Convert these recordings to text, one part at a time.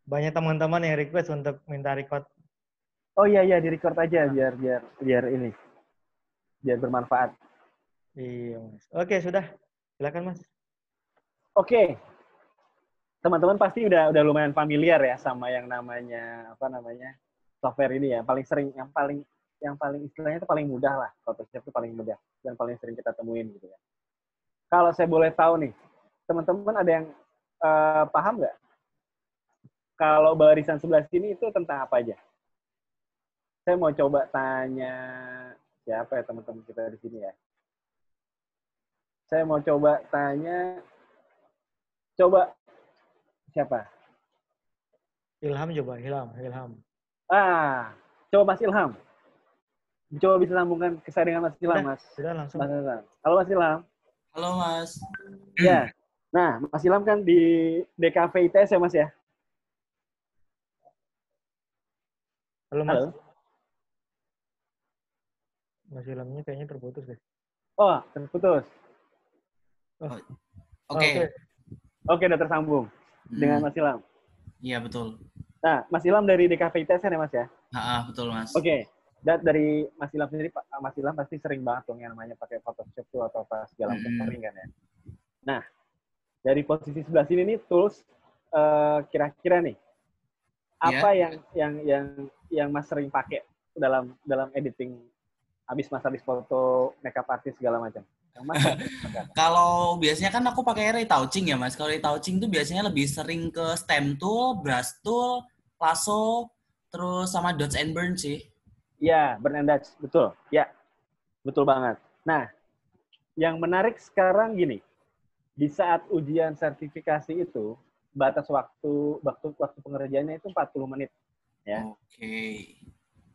banyak teman-teman yang request untuk minta record. Oh iya di record aja biar ini biar bermanfaat. Iya, Mas. Oke, sudah. Silakan, Mas. Oke. Teman-teman pasti udah lumayan familiar ya sama yang namanya software ini ya. Paling sering yang paling istilahnya itu paling mudah lah. Photoshop itu paling mudah dan paling sering kita temuin gitu ya. Kalau saya boleh tahu nih, teman-teman ada yang paham nggak? Kalau barisan sebelah sini itu tentang apa aja? Saya mau coba tanya siapa ya teman-teman kita di sini ya. Saya mau coba tanya, siapa? Ilham coba, Ilham. Coba Mas Ilham. Coba bisa sambungkan ke saya dengan Mas Ilham, Mas. Sudah langsung. Mas Ilham. Halo Mas Ilham. Halo Mas. Ya. Nah, Mas Ilham kan di DKV ITS ya Mas ya? Halo, Mas. Halo. Mas Ilhamnya kayaknya terputus deh. Oh, terputus. Oke. Oke, udah tersambung dengan Mas Ilham. Iya, betul. Nah, Mas Ilham dari DKV ITS ya Mas ya? Betul Mas. Oke. Dan dari Mas Ilham sendiri, Mas Ilham pasti sering banget dong yang namanya pakai Photoshop tuh atau apa segala macam sering kan ya. Nah, dari posisi sebelah sini nih tools kira-kira nih apa yang Mas sering pakai dalam editing habis foto makeup artist segala macam. Kalau biasanya kan aku pakai retouching ya Mas. Kalau retouching tuh biasanya lebih sering ke stem tool, brush tool, lasso, terus sama dots and burn sih. Iya, burn and dots, betul. Ya, betul banget. Nah, yang menarik sekarang gini, di saat ujian sertifikasi itu batas waktu pengerjaannya itu 40 menit. Ya. Oke.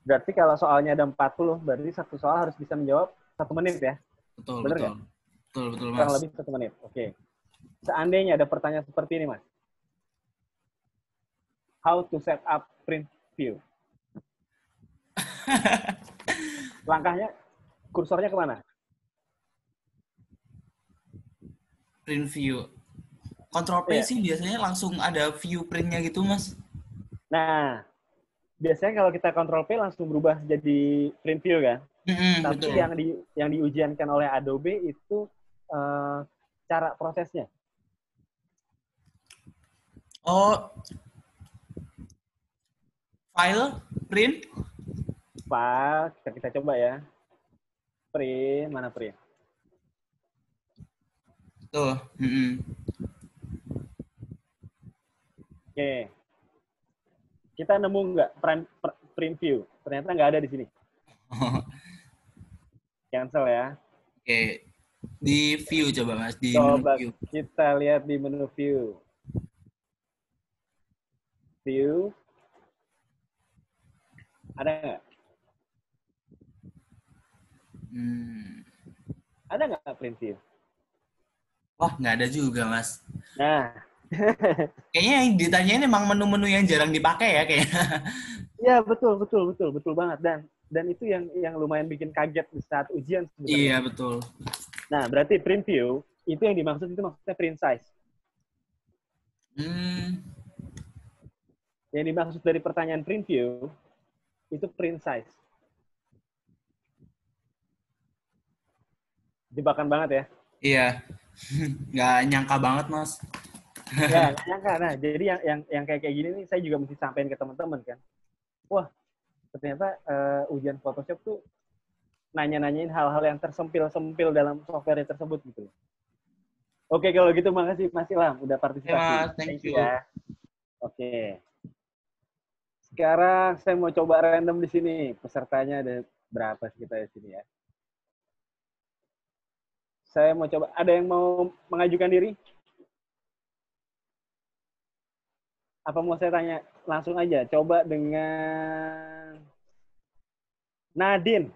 Berarti kalau soalnya ada 40, berarti satu soal harus bisa menjawab 1 menit ya? Betul, betul. Gak? Betul, Mas. Kurang lebih 1 menit. Oke. Seandainya ada pertanyaan seperti ini, Mas. How to set up print view? Langkahnya, kursornya kemana? Print view. Control P sih biasanya langsung ada view printnya gitu, Mas. Nah, biasanya kalau kita Control P langsung berubah jadi print view kan? Tapi betul. yang diujiankan oleh Adobe itu cara prosesnya. Oh, file, print. File, kita coba ya. Print, mana print? Tuh. Oke. Kita nemu nggak print view? Ternyata nggak ada di sini. Cancel ya. Oke. Di view coba Mas. Di coba menu view. Kita lihat di menu view. View. Ada nggak? Ada nggak print view? Wah, nggak ada juga, Mas. Nah. Kayaknya yang ditanyain emang menu-menu yang jarang dipakai ya kayaknya. Iya, betul banget. Dan itu yang lumayan bikin kaget di saat ujian sebenarnya. Iya, betul. Nah, berarti print view itu yang dimaksud itu maksudnya print size. Yang dimaksud dari pertanyaan print view itu print size. Jebakan banget ya. Iya. Nggak nyangka banget, Mas. Ya, nggak nyangka. Nah, jadi yang kayak gini nih saya juga mesti sampaikan ke teman-teman kan. Wah, ternyata ujian Photoshop tuh nanya-nanyain hal-hal yang tersempil-sempil dalam software tersebut gitu. Oke, kalau gitu makasih Mas Ilham udah partisipasi. Ya, Mas, thank you. Ya. Oke. Sekarang saya mau coba random di sini. Pesertanya ada berapa sih kita di sini ya? Saya mau coba. Ada yang mau mengajukan diri? Apa mau saya tanya langsung aja? Coba dengan Nadine.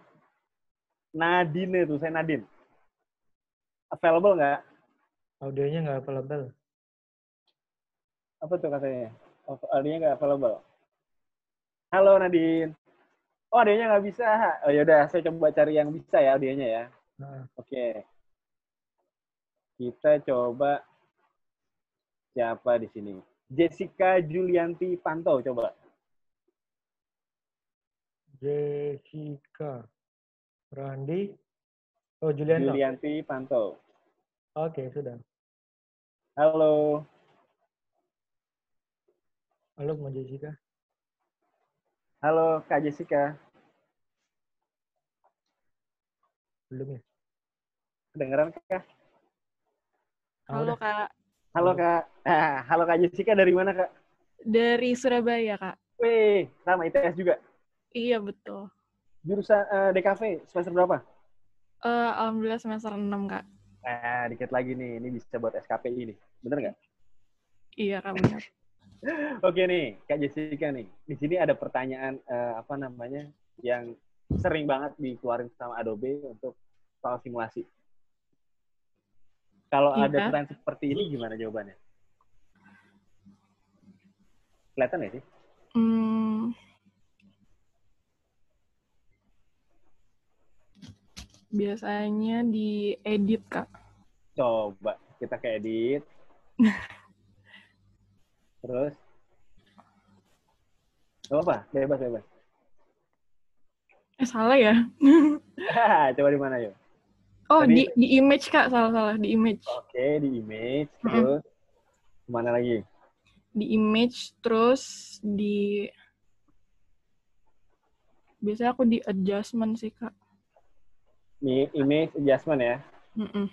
Nadine itu, saya Nadine. Available nggak? Audionya nggak available. Apa tuh katanya? Audionya nggak available. Halo Nadine. Oh, audionya nggak bisa. Oh yaudah, saya coba cari yang bisa ya audionya ya. Oke. Kita coba siapa di sini? Jessica Julianti Panto, coba. Jessica. Randi. Oh, Julianto. Julianti Panto. Oke, sudah. Halo. Halo, Mbak Jessica. Halo, Kak Jessica. Belum ya? Kedengeran, Kak? Halo, udah. Kak. Halo, Kak. Halo, Kak Jessica. Dari mana, Kak? Dari Surabaya, Kak. Wih, sama ITS juga. Iya, betul. Jurusan DKV, semester berapa? Alhamdulillah semester 6, Kak. Dikit lagi nih. Ini bisa buat SKPI nih. Bener nggak? Iya, Kak, benar. Oke nih, Kak Jessica nih. Di sini ada pertanyaan yang sering banget dikeluarin sama Adobe untuk soal simulasi. Kalau Iya. ada pertanyaan seperti ini, gimana jawabannya? Kelihatan nggak sih? Biasanya diedit, Kak. Coba kita ke edit. Terus? Gak apa, bebas. Salah ya? Coba di mana yuk? Oh, Tadi- di image, Kak. Salah. Di image. Oke, di image. Terus kemana lagi? Di image, terus biasanya aku di adjustment sih, Kak. Nih, image adjustment ya. Mm-mm.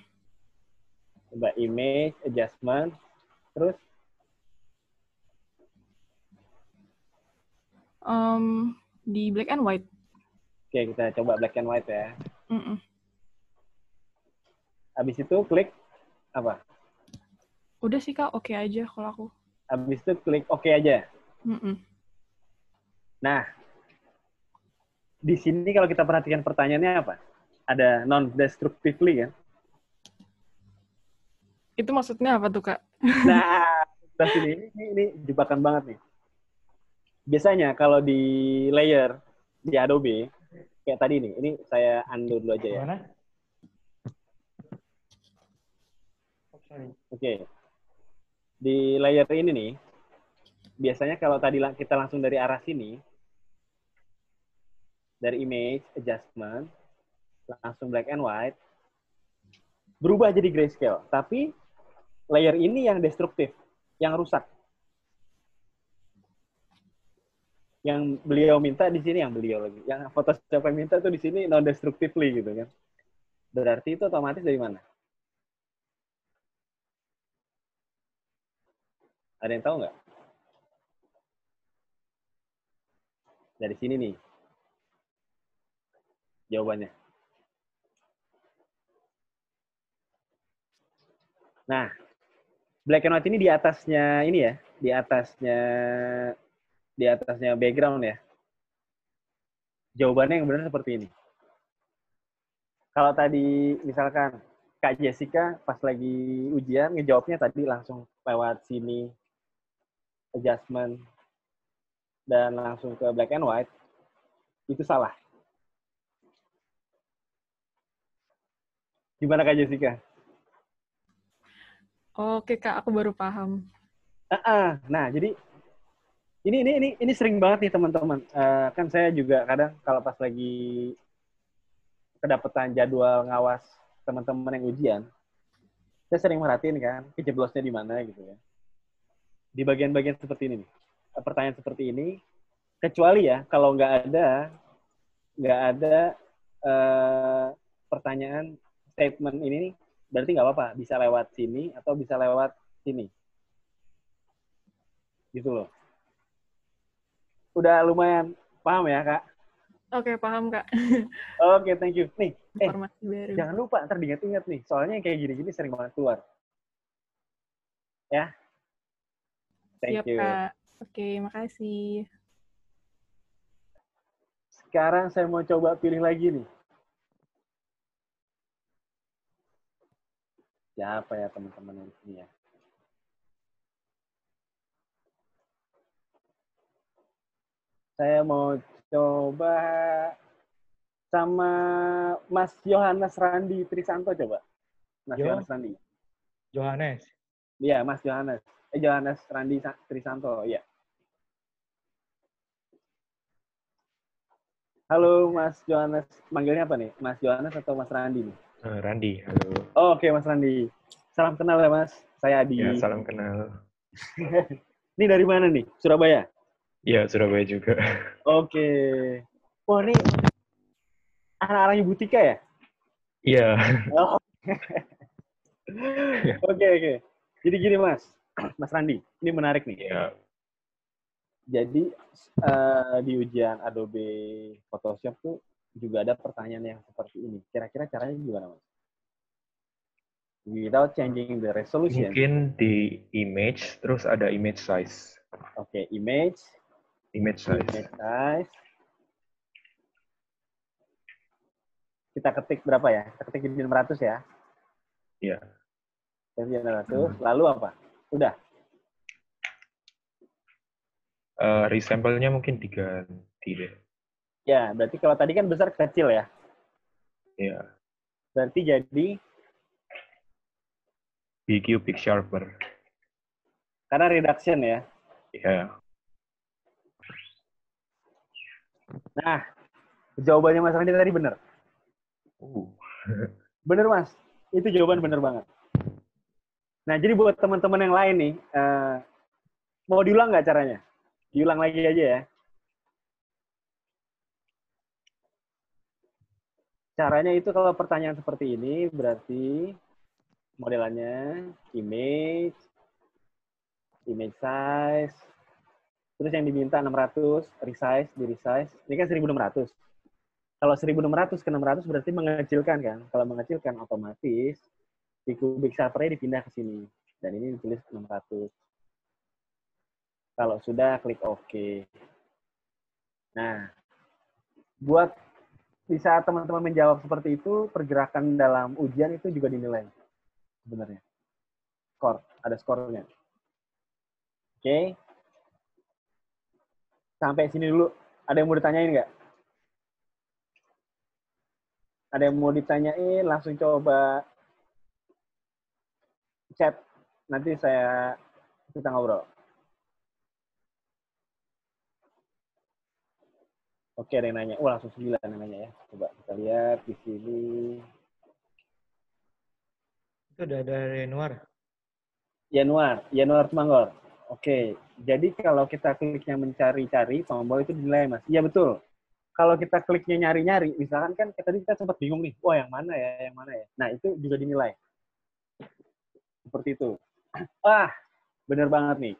Coba image adjustment. Terus? Di black and white. Oke, kita coba black and white ya. Mm-mm. Habis itu klik apa? Udah sih, Kak. Oke aja kalau aku. Habis itu klik oke aja. Mm-mm. Nah, di sini kalau kita perhatikan pertanyaannya apa? Ada non-destructively kan? Itu maksudnya apa tuh, Kak? Nah, sebelah sini ini jebakan banget nih. Biasanya kalau di layer di Adobe kayak tadi nih, ini saya undo dulu aja ya. Mana? Oh, sorry. Oke. Di layer ini nih, biasanya kalau tadi kita langsung dari arah sini, dari image adjustment, langsung black and white, berubah jadi grayscale. Tapi layer ini yang destruktif, yang rusak. Yang beliau minta di sini, yang Photoshop minta tuh di sini non destructively gitu kan. Berarti itu otomatis dari mana? Ada yang tahu nggak? Dari sini nih jawabannya. Nah, black and white ini di atasnya ini ya, di atasnya background ya. Jawabannya yang benar seperti ini. Kalau tadi misalkan Kak Jessica pas lagi ujian ngejawabnya tadi langsung lewat sini adjustment dan langsung ke black and white, itu salah. Gimana Kak Jessica? Oke, Kak, aku baru paham. Nah, jadi ini sering banget nih teman-teman. Kan saya juga kadang kalau pas lagi kedapatan jadwal ngawas teman-teman yang ujian, saya sering merhatiin kan kejeblosnya di mana gitu ya. Di bagian-bagian seperti ini nih. Pertanyaan seperti ini, kecuali ya kalau nggak ada pertanyaan statement ini, berarti nggak apa-apa, bisa lewat sini atau bisa lewat sini. Gitu loh. Udah lumayan paham ya, Kak? Oke, paham, Kak. Oke, thank you. Nih, Informasi baru. jangan lupa, ntar diingat-ingat nih. Soalnya yang kayak gini-gini sering banget keluar. Ya? Thank Siap, you. Kak. Oke, makasih. Sekarang saya mau coba pilih lagi nih. Siapa ya teman-teman yang ini ya? Saya mau coba sama Mas Yohanes Randi Trisanto coba. Mas Yohanes Randi. Johannes. Iya, Mas Yohanes. Johannes Randi Trisanto, ya. Halo Mas Johannes, manggilnya apa nih? Mas Johannes atau Mas Randi nih? Randi, halo. Oh, oke, Mas Randi. Salam kenal ya Mas, saya Adi. Ya, salam kenal. Ini dari mana nih? Surabaya? Ya, Surabaya juga. Oke. Wah, ini anak-anak Ibu Tika ya? Iya. Oh. Oke. Jadi gini Mas, Mas Randi, ini menarik nih. Iya. Jadi di ujian Adobe Photoshop tuh juga ada pertanyaan yang seperti ini. Kira-kira caranya gimana Mas? Without changing the resolution. Mungkin di image, terus ada image size. Oke, image Image size. Kita ketik berapa ya? Kita ketik di 600 ya. Iya. Ketik di 600. Lalu apa? Udah. Resample-nya mungkin diganti deh. Ya, berarti kalau tadi kan besar ke kecil ya. Iya. Berarti jadi BQ Big Sharper. karena reduction ya. Iya. Nah, jawabannya Mas Randi tadi benar. Bener Mas, itu jawaban bener banget. Nah, jadi buat teman-teman yang lain nih, mau diulang nggak caranya? Diulang lagi aja ya. Caranya itu kalau pertanyaan seperti ini, berarti modelannya image size, terus yang diminta 600, di resize. Ini kan 1600. Kalau 1600 ke 600 berarti mengecilkan kan? Kalau mengecilkan otomatis di kubik sharper-nya dipindah ke sini. Dan ini ditulis 600. Kalau sudah, klik OK. Nah, buat di saat teman-teman menjawab seperti itu, pergerakan dalam ujian itu juga dinilai sebenarnya. Ada skornya. Oke. Sampai sini dulu. Ada yang mau ditanyain nggak? Ada yang mau ditanyain, langsung coba chat. Nanti kita ngobrol. Oke, ada yang nanya. Wah, langsung 9 yang nanya ya. Coba kita lihat di sini. Itu udah ada Januar. Januar Tumanggor. Oke, jadi kalau kita kliknya mencari-cari, tombol itu dinilai, Mas. Iya, betul. Kalau kita kliknya nyari-nyari, misalkan kan tadi kita sempat bingung nih, wah yang mana ya. Nah, itu juga dinilai. Seperti itu. Bener banget nih.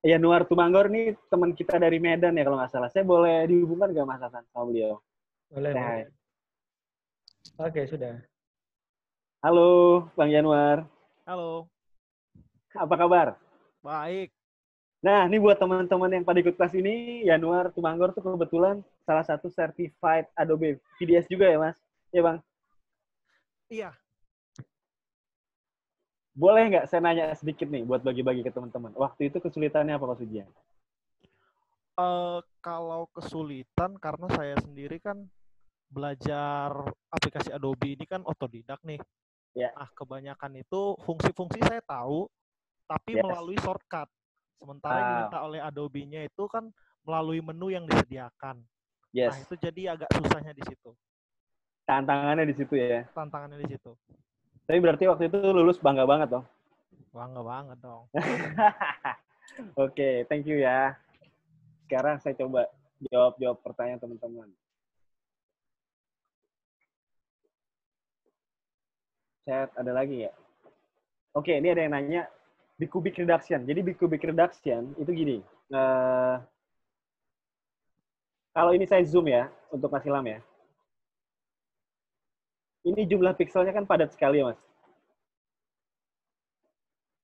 Januar Tumanggor nih teman kita dari Medan ya kalau nggak salah. Saya boleh dihubungkan nggak Mas Hasan sama beliau? Boleh. Nah. Oke, sudah. Halo, Bang Januar. Halo. Apa kabar? Baik. Nah, ini buat teman-teman yang pada ikut kelas ini, Januar Tumanggor tuh kebetulan salah satu certified Adobe PDS juga ya, Mas? Iya, Bang? Iya. Boleh nggak saya nanya sedikit nih buat bagi-bagi ke teman-teman. Waktu itu kesulitannya apa Mas ujian? Kalau kesulitan karena saya sendiri kan belajar aplikasi Adobe ini kan otodidak nih. Ya. Nah, kebanyakan itu fungsi-fungsi saya tahu, tapi melalui shortcut. Sementara yang diminta oleh Adobe-nya itu kan melalui menu yang disediakan. Yes. Nah, itu jadi agak susahnya di situ. Tantangannya di situ ya? Tantangannya di situ. Tapi berarti waktu itu lulus bangga banget dong? Bangga banget dong. Oke, thank you ya. Sekarang saya coba jawab pertanyaan teman-teman. Chat, ada lagi ya? Oke, ini ada yang nanya di cubic reduction. Jadi di cubic reduction itu gini. Kalau ini saya zoom ya, untuk Mas Ilham ya. Ini jumlah pixelnya kan padat sekali ya, Mas.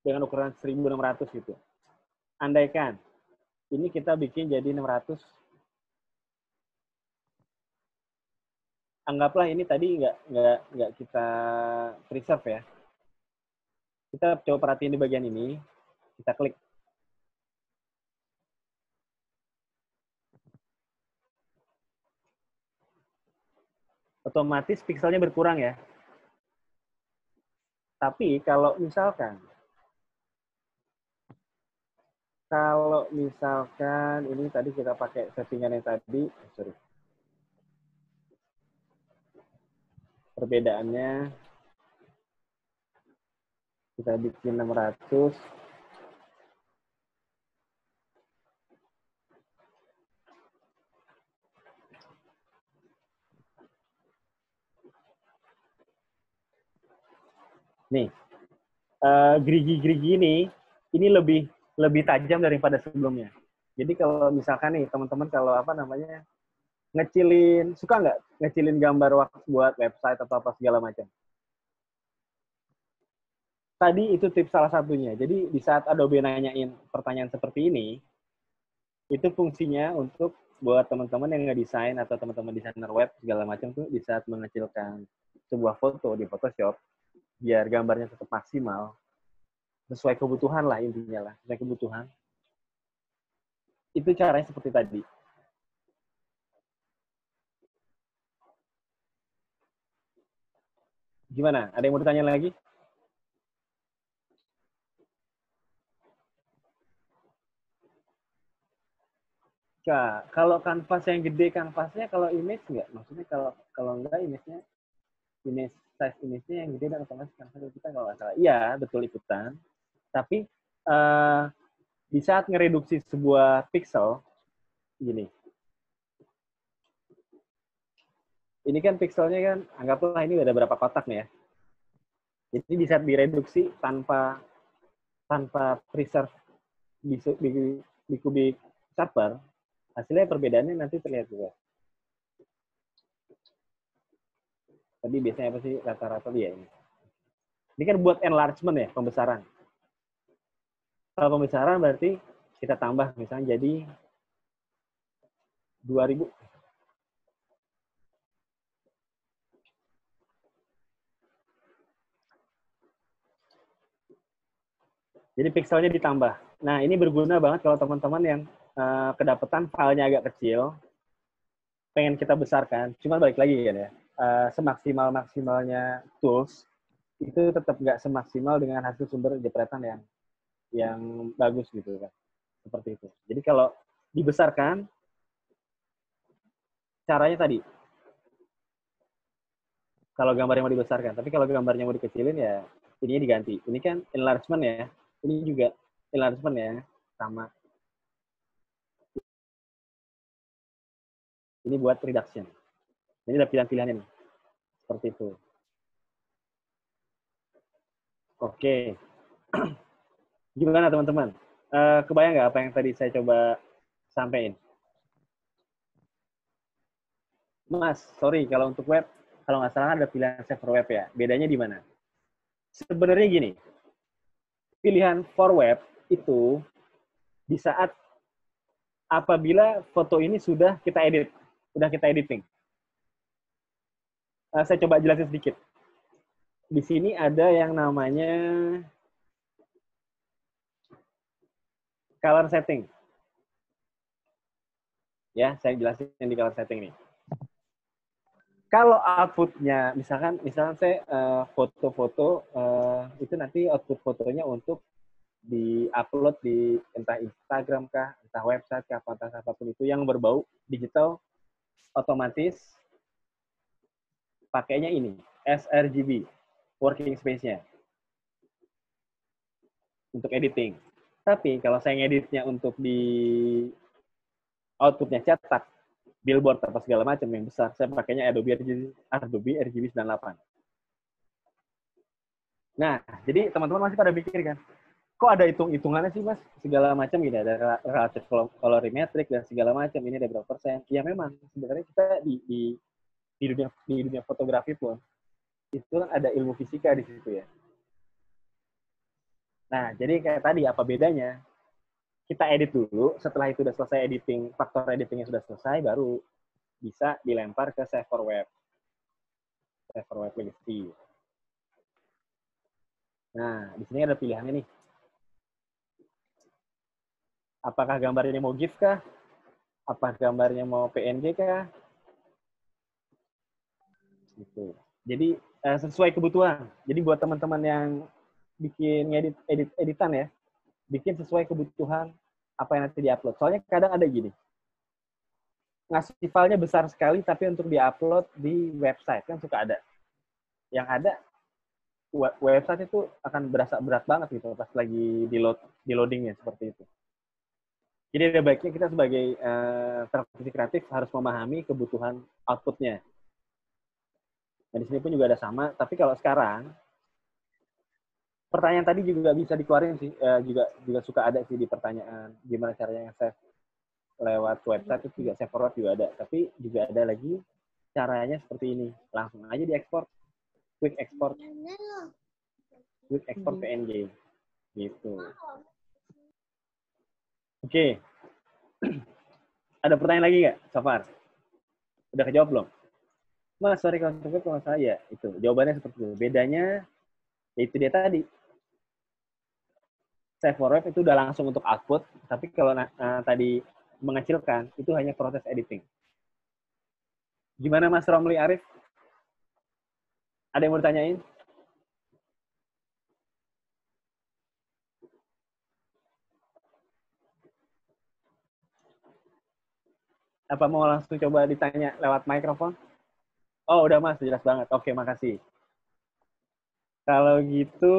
Dengan ukuran 1600 gitu. Andaikan ini kita bikin jadi 600. Anggaplah ini tadi nggak kita preserve ya. Kita coba perhatiin di bagian ini. Kita klik. Otomatis pixelnya berkurang ya. Tapi kalau misalkan kalau misalkan ini tadi kita pakai settingan yang tadi, sorry. Perbedaannya kita bikin 600. Nih, gerigi-gerigi ini lebih tajam daripada sebelumnya. Jadi kalau misalkan nih teman-teman kalau apa namanya suka nggak ngecilin gambar buat website atau apa segala macam. Tadi itu tips salah satunya. Jadi di saat Adobe nanyain pertanyaan seperti ini, itu fungsinya untuk buat teman-teman yang ngedesain atau teman-teman desainer web segala macam tuh di saat mengecilkan sebuah foto di Photoshop, biar gambarnya tetap maksimal, sesuai kebutuhan lah intinya lah, sesuai kebutuhan. Itu caranya seperti tadi. Gimana? Ada yang mau ditanya lagi? Ya, kalau kanvas yang gede, kanvasnya kalau image nggak? Maksudnya kalau enggak image-nya, size image-nya yang gede dan otomatis kanvasnya kita kalau nggak salah. Iya, betul ikutan. Tapi di saat ngereduksi sebuah pixel, gini. Ini kan pixelnya kan, anggaplah ini ada berapa kotak nih ya. Jadi di saat direduksi tanpa preserve di kubik sharper, hasilnya perbedaannya nanti terlihat juga. Tadi biasanya apa sih rata-rata dia ini? Ini kan buat enlargement ya, pembesaran. Kalau pembesaran berarti kita tambah misalnya jadi 2000. Jadi pixelnya ditambah. Nah, ini berguna banget kalau teman-teman yang kedapatan filenya agak kecil, pengen kita besarkan. Cuma balik lagi kan ya, semaksimal-maksimalnya tools, itu tetap nggak semaksimal dengan hasil sumber jepretan yang bagus gitu kan. Seperti itu. Jadi kalau dibesarkan, caranya tadi, kalau gambarnya mau dibesarkan, tapi kalau gambarnya mau dikecilin ya ininya diganti. Ini kan enlargement ya, ini juga enlargement ya, sama. Ini buat reduction. Ini ada pilihan-pilihan ini. Seperti itu. Oke. Gimana teman-teman? Kebayang nggak apa yang tadi saya coba sampaikan? Mas, sorry kalau untuk web, kalau nggak salah ada pilihan save for web ya. Bedanya di mana? Sebenarnya gini, pilihan for web itu di saat apabila foto ini sudah kita editing. Saya coba jelasin sedikit. Di sini ada yang namanya color setting. Ya, saya jelasin di color setting ini. Kalau outputnya, misalkan saya foto-foto, itu nanti output fotonya untuk di-upload di entah Instagram kah, entah website kah, entah apapun itu yang berbau digital, otomatis pakainya ini, sRGB, working space-nya, untuk editing. Tapi kalau saya ngeditnya untuk di outputnya cetak, billboard apa segala macam yang besar, saya pakainya Adobe RGB 98. Nah, jadi teman-teman masih pada pikir kan, kok ada hitung-hitungannya sih mas, segala macam gitu, ada relative colorimetric dan segala macam, ini ada berapa persen. Ya memang, sebenarnya kita di dunia fotografi pun, itu ada ilmu fisika di situ ya. Nah, jadi kayak tadi, apa bedanya? Kita edit dulu, setelah itu udah selesai editing, faktor editingnya sudah selesai, baru bisa dilempar ke save for web. Save for web legacy. Nah, di sini ada pilihannya nih. Apakah gambarnya mau GIF kah? Apa gambarnya mau PNG kah? Gitu. Jadi sesuai kebutuhan. Jadi buat teman-teman yang bikin editan ya, bikin sesuai kebutuhan apa yang nanti diupload. Soalnya kadang ada gini, ngasih filenya besar sekali tapi untuk diupload di website kan suka ada. Yang ada website itu akan berasa berat banget gitu pas lagi di loadingnya seperti itu. Jadi ada baiknya kita sebagai praktisi kreatif harus memahami kebutuhan outputnya. Nah di sini pun juga ada sama, tapi kalau sekarang pertanyaan tadi juga bisa dikeluarin sih, juga suka ada sih di pertanyaan gimana caranya save lewat website itu juga save forward juga ada, tapi juga ada lagi caranya seperti ini, langsung aja diekspor, quick export PNG gitu. Oke. Ada pertanyaan lagi nggak, Safar? Udah kejawab belum? Mas, sorry kalau saya itu jawabannya seperti itu. Bedanya yaitu dia tadi. Save for web itu udah langsung untuk output, tapi kalau tadi mengecilkan itu hanya proses editing. Gimana Mas Romli Arif? Ada yang mau ditanyain? Apa mau langsung coba ditanya lewat mikrofon? Oh, udah Mas, jelas banget. Oke, makasih. Kalau gitu,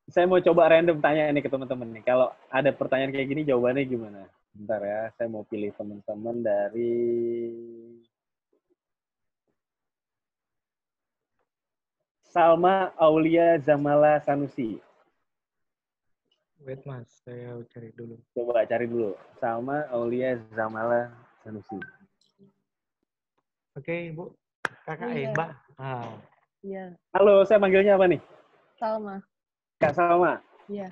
saya mau coba random tanya nih ke teman-teman nih. Kalau ada pertanyaan kayak gini, jawabannya gimana? Bentar ya, saya mau pilih teman-teman dari Salma Aulia Zamala Sanusi. Wait Mas, saya cari dulu. Coba cari dulu. Salma Aulia Zamala Sanusi. Oke, Ibu. Kakak Iya. Mbak. Ah. Iya, Halo, saya manggilnya apa nih? Salma. Kak Salma. Iya.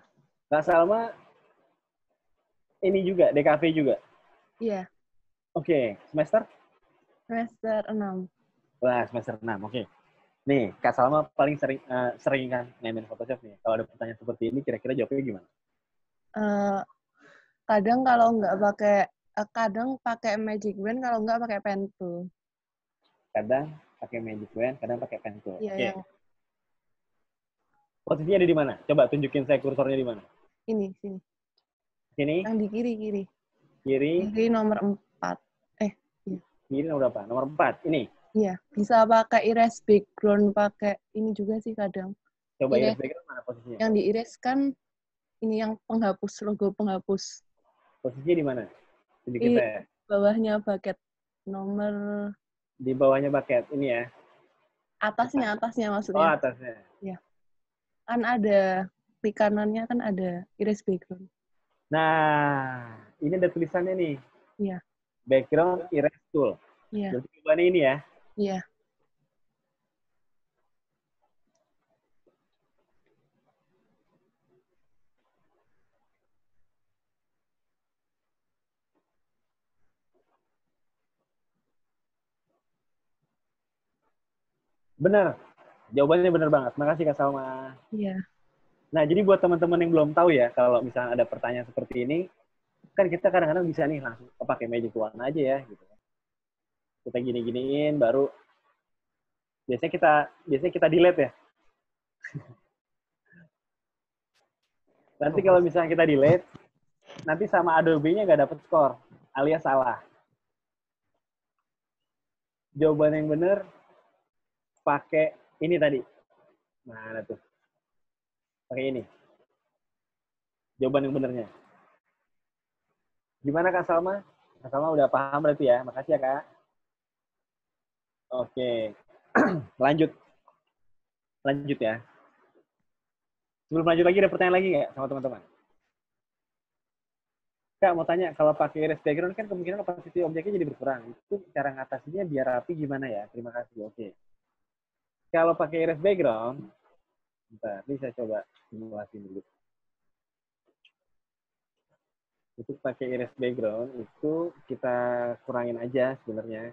Kak Salma ini juga, DKV juga. Iya, Oke, semester? semester 6. Wah, semester 6. Oke. Nih, Kak Salma paling sering kan main Photoshop nih. Kalau ada pertanyaan seperti ini, kira-kira jawabnya gimana? Kadang kalau nggak pakai, kadang pakai Magic Wand, kalau nggak pakai pen tool. Kadang pakai Magic Wand, kadang pakai pen tool. Iya, Oke. yang Posisinya ada di mana? Coba tunjukin saya kursornya di mana. ini, sini. Sini, Yang di kiri. kiri, Kiri nomor 4. Iya. kiri nomor berapa? Nomor 4. Ini. Iya, bisa pakai erase background, pakai ini juga sih kadang. Coba Erase. iris background mana posisinya? Yang di erase kan ini yang penghapus, logo penghapus. Posisinya di mana? Tunjukin Di saya. bawahnya bucket nomor Di bawahnya bucket. Ini ya. atasnya Oh, maksudnya. atasnya. Kan ada di kanannya kan ada erase background. Nah, ini ada tulisannya nih. Iya. Background erase tool. Iya. Berarti jawabannya ini ya. Iya. Benar. Jawabannya benar banget. Makasih Kak Salma. Iya. Nah, jadi buat teman-teman yang belum tahu ya, kalau misalnya ada pertanyaan seperti ini, kan kita kadang-kadang bisa nih langsung pakai Magic Wand aja ya, gitu. Kita gini-giniin, baru biasanya kita delete ya. Nanti kalau misalnya kita delete, nanti sama Adobe-nya nggak dapet skor, alias salah. Jawaban yang benar pakai ini tadi. Mana tuh? Pakai ini. Jawaban yang benernya. Gimana Kak Salma? Kak Salma udah paham berarti ya? Makasih ya Kak. Oke. Lanjut ya. Sebelum lanjut lagi, ada pertanyaan lagi nggak sama teman-teman? Kak, mau tanya, kalau pakai erase background kan kemungkinan opacity objeknya jadi berkurang. Itu cara ngatasinya biar rapi gimana ya? Terima kasih. Oke. Kalau pakai erase background, bentar, ini saya coba simulasi dulu. Untuk pakai erase background, itu kita kurangin aja sebenarnya.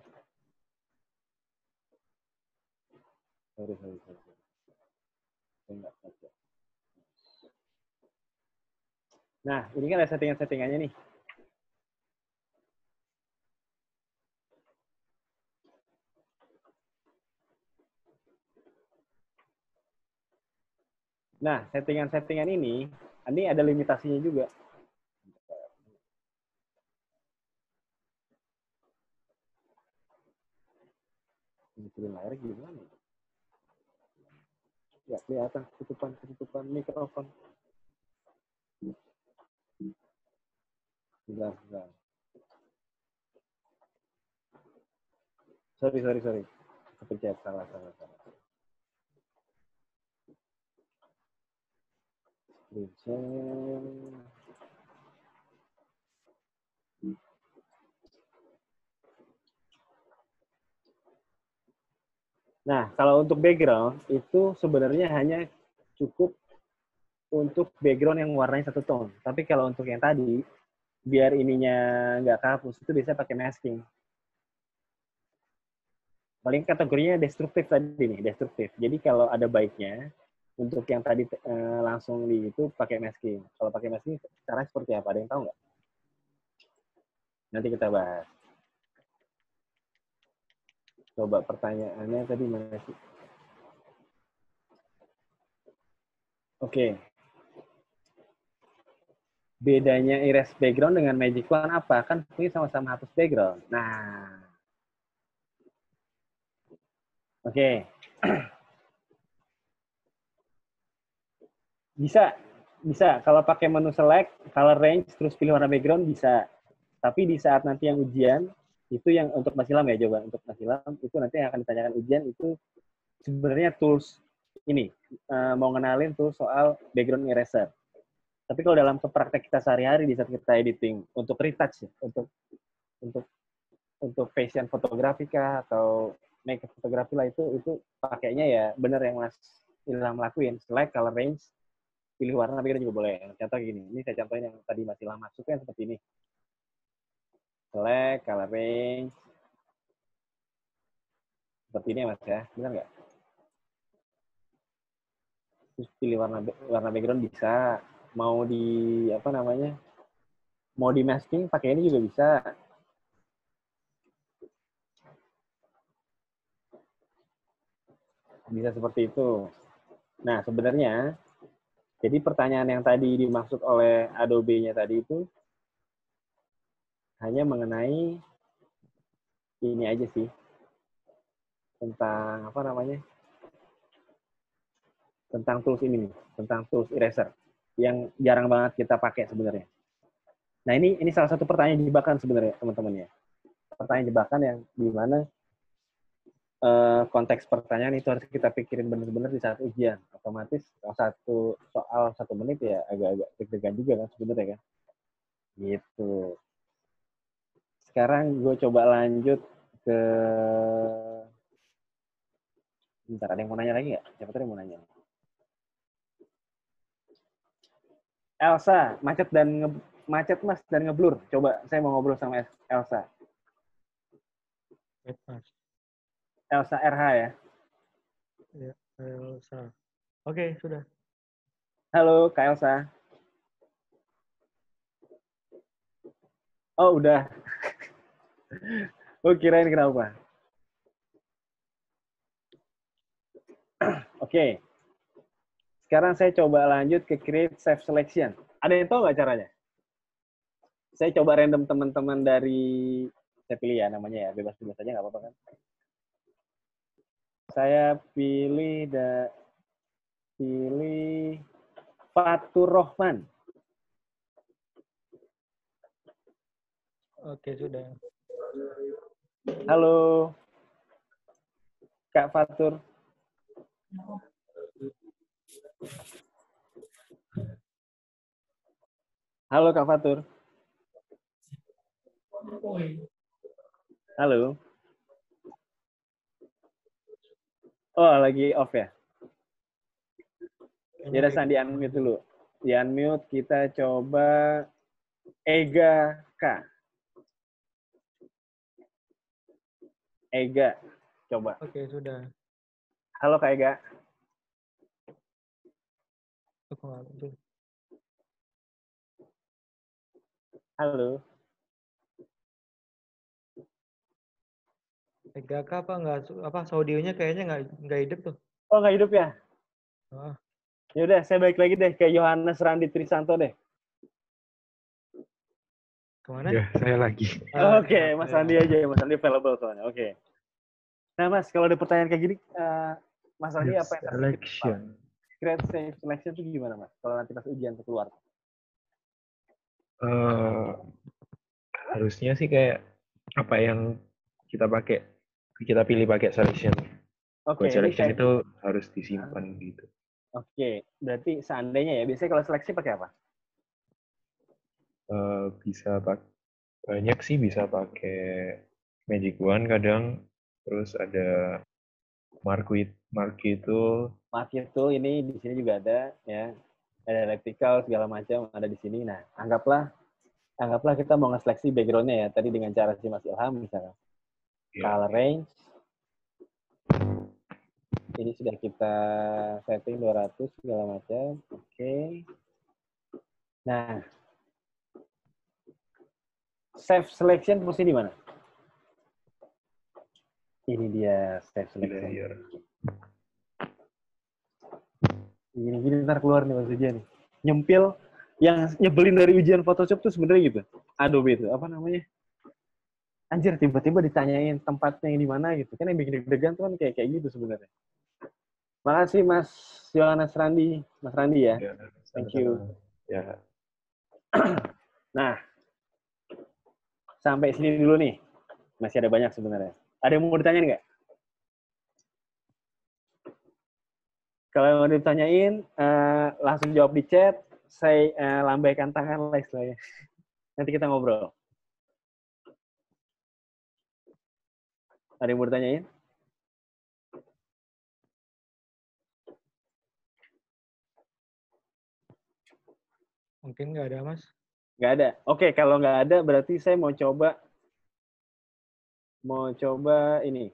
Sorry. Enggak. Nah, ini kan ada settingan-settingannya nih. Nah, settingan-settingan ini ada limitasinya juga. Bikin layar gimana? Ya, kelihatan ketutupan mikrofon. Sebentar. Sorry. Kepencet, salah. Nah, kalau untuk background, itu sebenarnya hanya cukup untuk background yang warnanya satu tone. Tapi kalau untuk yang tadi, biar ininya nggak kehapus, itu bisa pakai masking. Paling kategorinya destruktif tadi nih, destruktif. Jadi kalau ada baiknya, untuk yang tadi langsung di itu pakai masking. Kalau pakai masking, caranya seperti apa? Ada yang tahu nggak? Nanti kita bahas. Coba pertanyaannya tadi mana sih? Oke. Bedanya erase background dengan magic wand apa? Kan ini sama-sama hapus background. Nah. Oke. Bisa. Kalau pakai menu select, color range, terus pilih warna background, bisa. Tapi di saat nanti yang ujian, itu yang untuk Mas Ilham ya, coba. Untuk Mas Ilham, itu nanti yang akan ditanyakan ujian, itu sebenarnya tools ini. Mau ngenalin tuh soal background eraser. Tapi kalau dalam praktek kita sehari-hari di saat kita editing, untuk retouch, ya, untuk fashion fotografi kah, atau make fotografi lah, itu pakainya ya bener yang Mas Ilham lakuin. Select, color range, pilih warna background juga boleh. Contoh gini, ini saya contohin yang tadi Mas Ilham masukkan seperti ini. Select, color range. Seperti ini Mas ya, benar nggak? Terus pilih warna background bisa. Mau di apa namanya? Mau di masking pakai ini juga bisa. Bisa seperti itu. Nah, sebenarnya jadi pertanyaan yang tadi dimaksud oleh Adobe-nya tadi itu hanya mengenai ini aja sih. Tentang apa namanya? Tentang tools ini nih, tentang tools eraser yang jarang banget kita pakai sebenarnya. Nah, ini salah satu pertanyaan jebakan sebenarnya, teman-teman ya. Pertanyaan jebakan yang di mana konteks pertanyaan itu harus kita pikirin benar-benar di saat ujian. Otomatis soal 1 menit ya agak-agak deg-degan juga kan sebenarnya kan. Gitu. Sekarang gue coba lanjut ke... Bentar, ada yang mau nanya lagi nggak? Siapa tuh yang mau nanya? Elsa, macet mas dan ngeblur. Coba saya mau ngobrol sama Elsa. Elsa RH ya. Ya, Elsa. Oke, sudah. Halo, Kak Elsa. Oh, udah. Oh, kirain kenapa? Oke. Sekarang saya coba lanjut ke create save selection. Ada yang tahu nggak caranya? Saya coba random teman-teman dari... Saya pilih ya namanya ya, bebas-bebas aja nggak apa-apa kan? Saya pilih Fatur Rohman. Oke, sudah. Halo, Kak Fatur. Halo, Kak Fatur. Halo. Oh, lagi off ya? Ya udah, San, di-unmute dulu. Di-unmute, kita coba Ega K. Ega, coba. Oke, sudah. Halo, Kak Ega. Halo. Ega apa nggak? Apa audionya kayaknya nggak hidup tuh. Oh, nggak hidup ya? Oh. Ya udah, saya balik lagi deh ke Yohanes Randi Trisanto deh. Kemana? Ya, saya lagi. Oke, Mas Randi aja. Mas Randi available soalnya. Oke. Nah, Mas, kalau ada pertanyaan kayak gini, Mas Randi apa yang terpikir? Selection. Create safe selection itu gimana, Mas? Kalau nanti pas ujian tuh keluar. Harusnya sih kayak apa yang kita pakai, kita pilih pakai selection. Oke, Buat ini selection kayak... itu harus disimpan gitu. Oke, berarti seandainya ya, biasanya kalau seleksi pakai apa? Bisa banyak sih, bisa pakai Magic Wand kadang, terus ada Marquee itu. Market tool ini di sini juga ada, ya. Ada electrical segala macam ada di sini. Nah, anggaplah kita mau nge-seleksi background-nya ya, tadi dengan cara si Mas Ilham misalnya. Color range. Ini sudah kita setting 200 segala macam. Oke. Nah, save selection fungsi di mana? Ini dia save selection. Layer. Gini ntar keluar nih Mas Ujian nih. Nyempil yang nyebelin dari ujian Photoshop tuh sebenarnya gitu. Adobe itu apa namanya? Anjir, tiba-tiba ditanyain tempatnya yang di mana gitu. Kan yang bikin deg-degan tuh kan kayak gitu sebenarnya. Makasih Mas Yohanes Randi, Mas Randi ya. Ya, Thank you. Ya. Nah, sampai sini dulu nih. Masih ada banyak sebenarnya. Ada yang mau ditanyain nggak? Kalau mau ditanyain, langsung jawab di chat. Saya lambaikan tangan lah istilahnya. Nanti kita ngobrol. Ada yang mau ditanyain? Mungkin nggak ada, Mas. Nggak ada. Oke, kalau nggak ada berarti saya mau coba ini.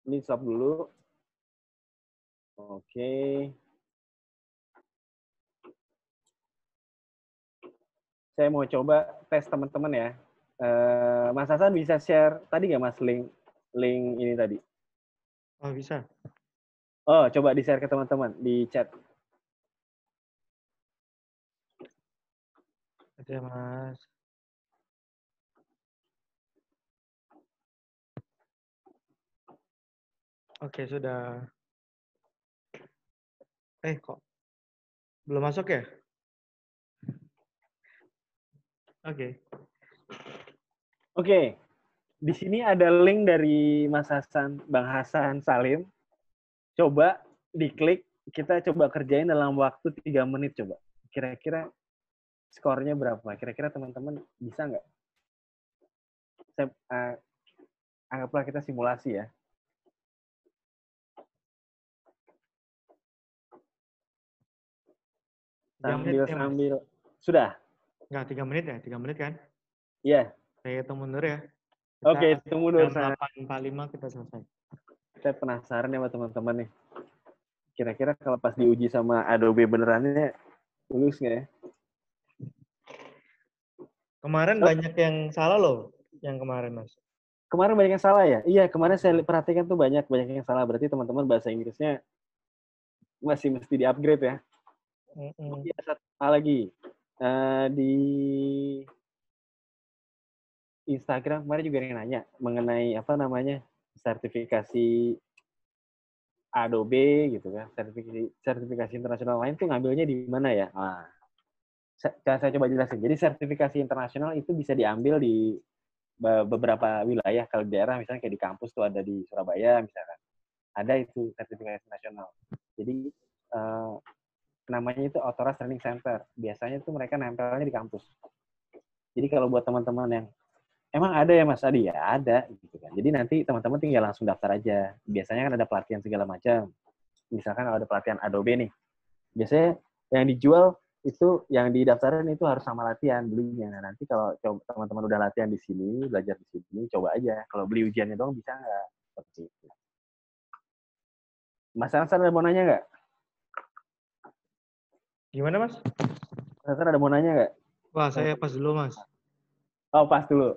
Ini stop dulu. Oke. Saya mau coba tes teman-teman ya. Mas Hasan bisa share tadi nggak Mas link ini tadi? Oh, bisa. Oh, coba di-share ke teman-teman di chat. Oke, Mas. Oke, sudah. Kok belum masuk ya? Oke. Oke. Di sini ada link dari Mas Hasan, Bang Hasan Salim. Coba diklik, kita coba kerjain dalam waktu 3 menit coba. Kira-kira skornya berapa? Kira-kira teman-teman bisa nggak? Anggaplah kita simulasi ya. Sambil. Sudah? Nggak, 3 menit ya? 3 menit kan? Iya. Saya hitung mundur ya. Oke, tunggu dulu. Jam 8.45 kita selesai. Saya penasaran ya sama teman-teman nih. Kira-kira kalau pas diuji sama Adobe benerannya, lulus nggak ya? Kemarin banyak yang salah loh, yang kemarin, Mas. Kemarin banyak yang salah ya? Iya, kemarin saya perhatikan tuh banyak yang salah. Berarti teman-teman bahasa Inggrisnya masih mesti di-upgrade ya. Iya, satu hal lagi. Di Instagram kemarin juga ada yang nanya mengenai apa namanya sertifikasi Adobe gitu kan, sertifikasi internasional lain tuh ngambilnya di mana ya? Nah, saya coba jelasin. Jadi sertifikasi internasional itu bisa diambil di beberapa wilayah. Kalau di daerah misalnya kayak di kampus tuh ada di Surabaya misalkan, ada itu sertifikasi nasional. Jadi namanya itu Authorized Training Center. Biasanya tuh mereka nempelnya di kampus. Jadi kalau buat teman-teman yang emang ada ya Mas Adi? Ya ada gitu kan. Jadi nanti teman-teman tinggal langsung daftar aja. Biasanya kan ada pelatihan segala macam. Misalkan kalau ada pelatihan Adobe nih. Biasanya yang dijual itu yang didaftarin itu harus sama latihan belinya. Nah, nanti kalau teman-teman udah latihan di sini, belajar di sini, coba aja. Kalau beli ujiannya doang bisa nggak? Seperti itu. Mas Hasan ada mau nanya nggak? Gimana, Mas? Mas Hasan ada mau nanya nggak? Wah, saya pas dulu, Mas. Oh, pas dulu.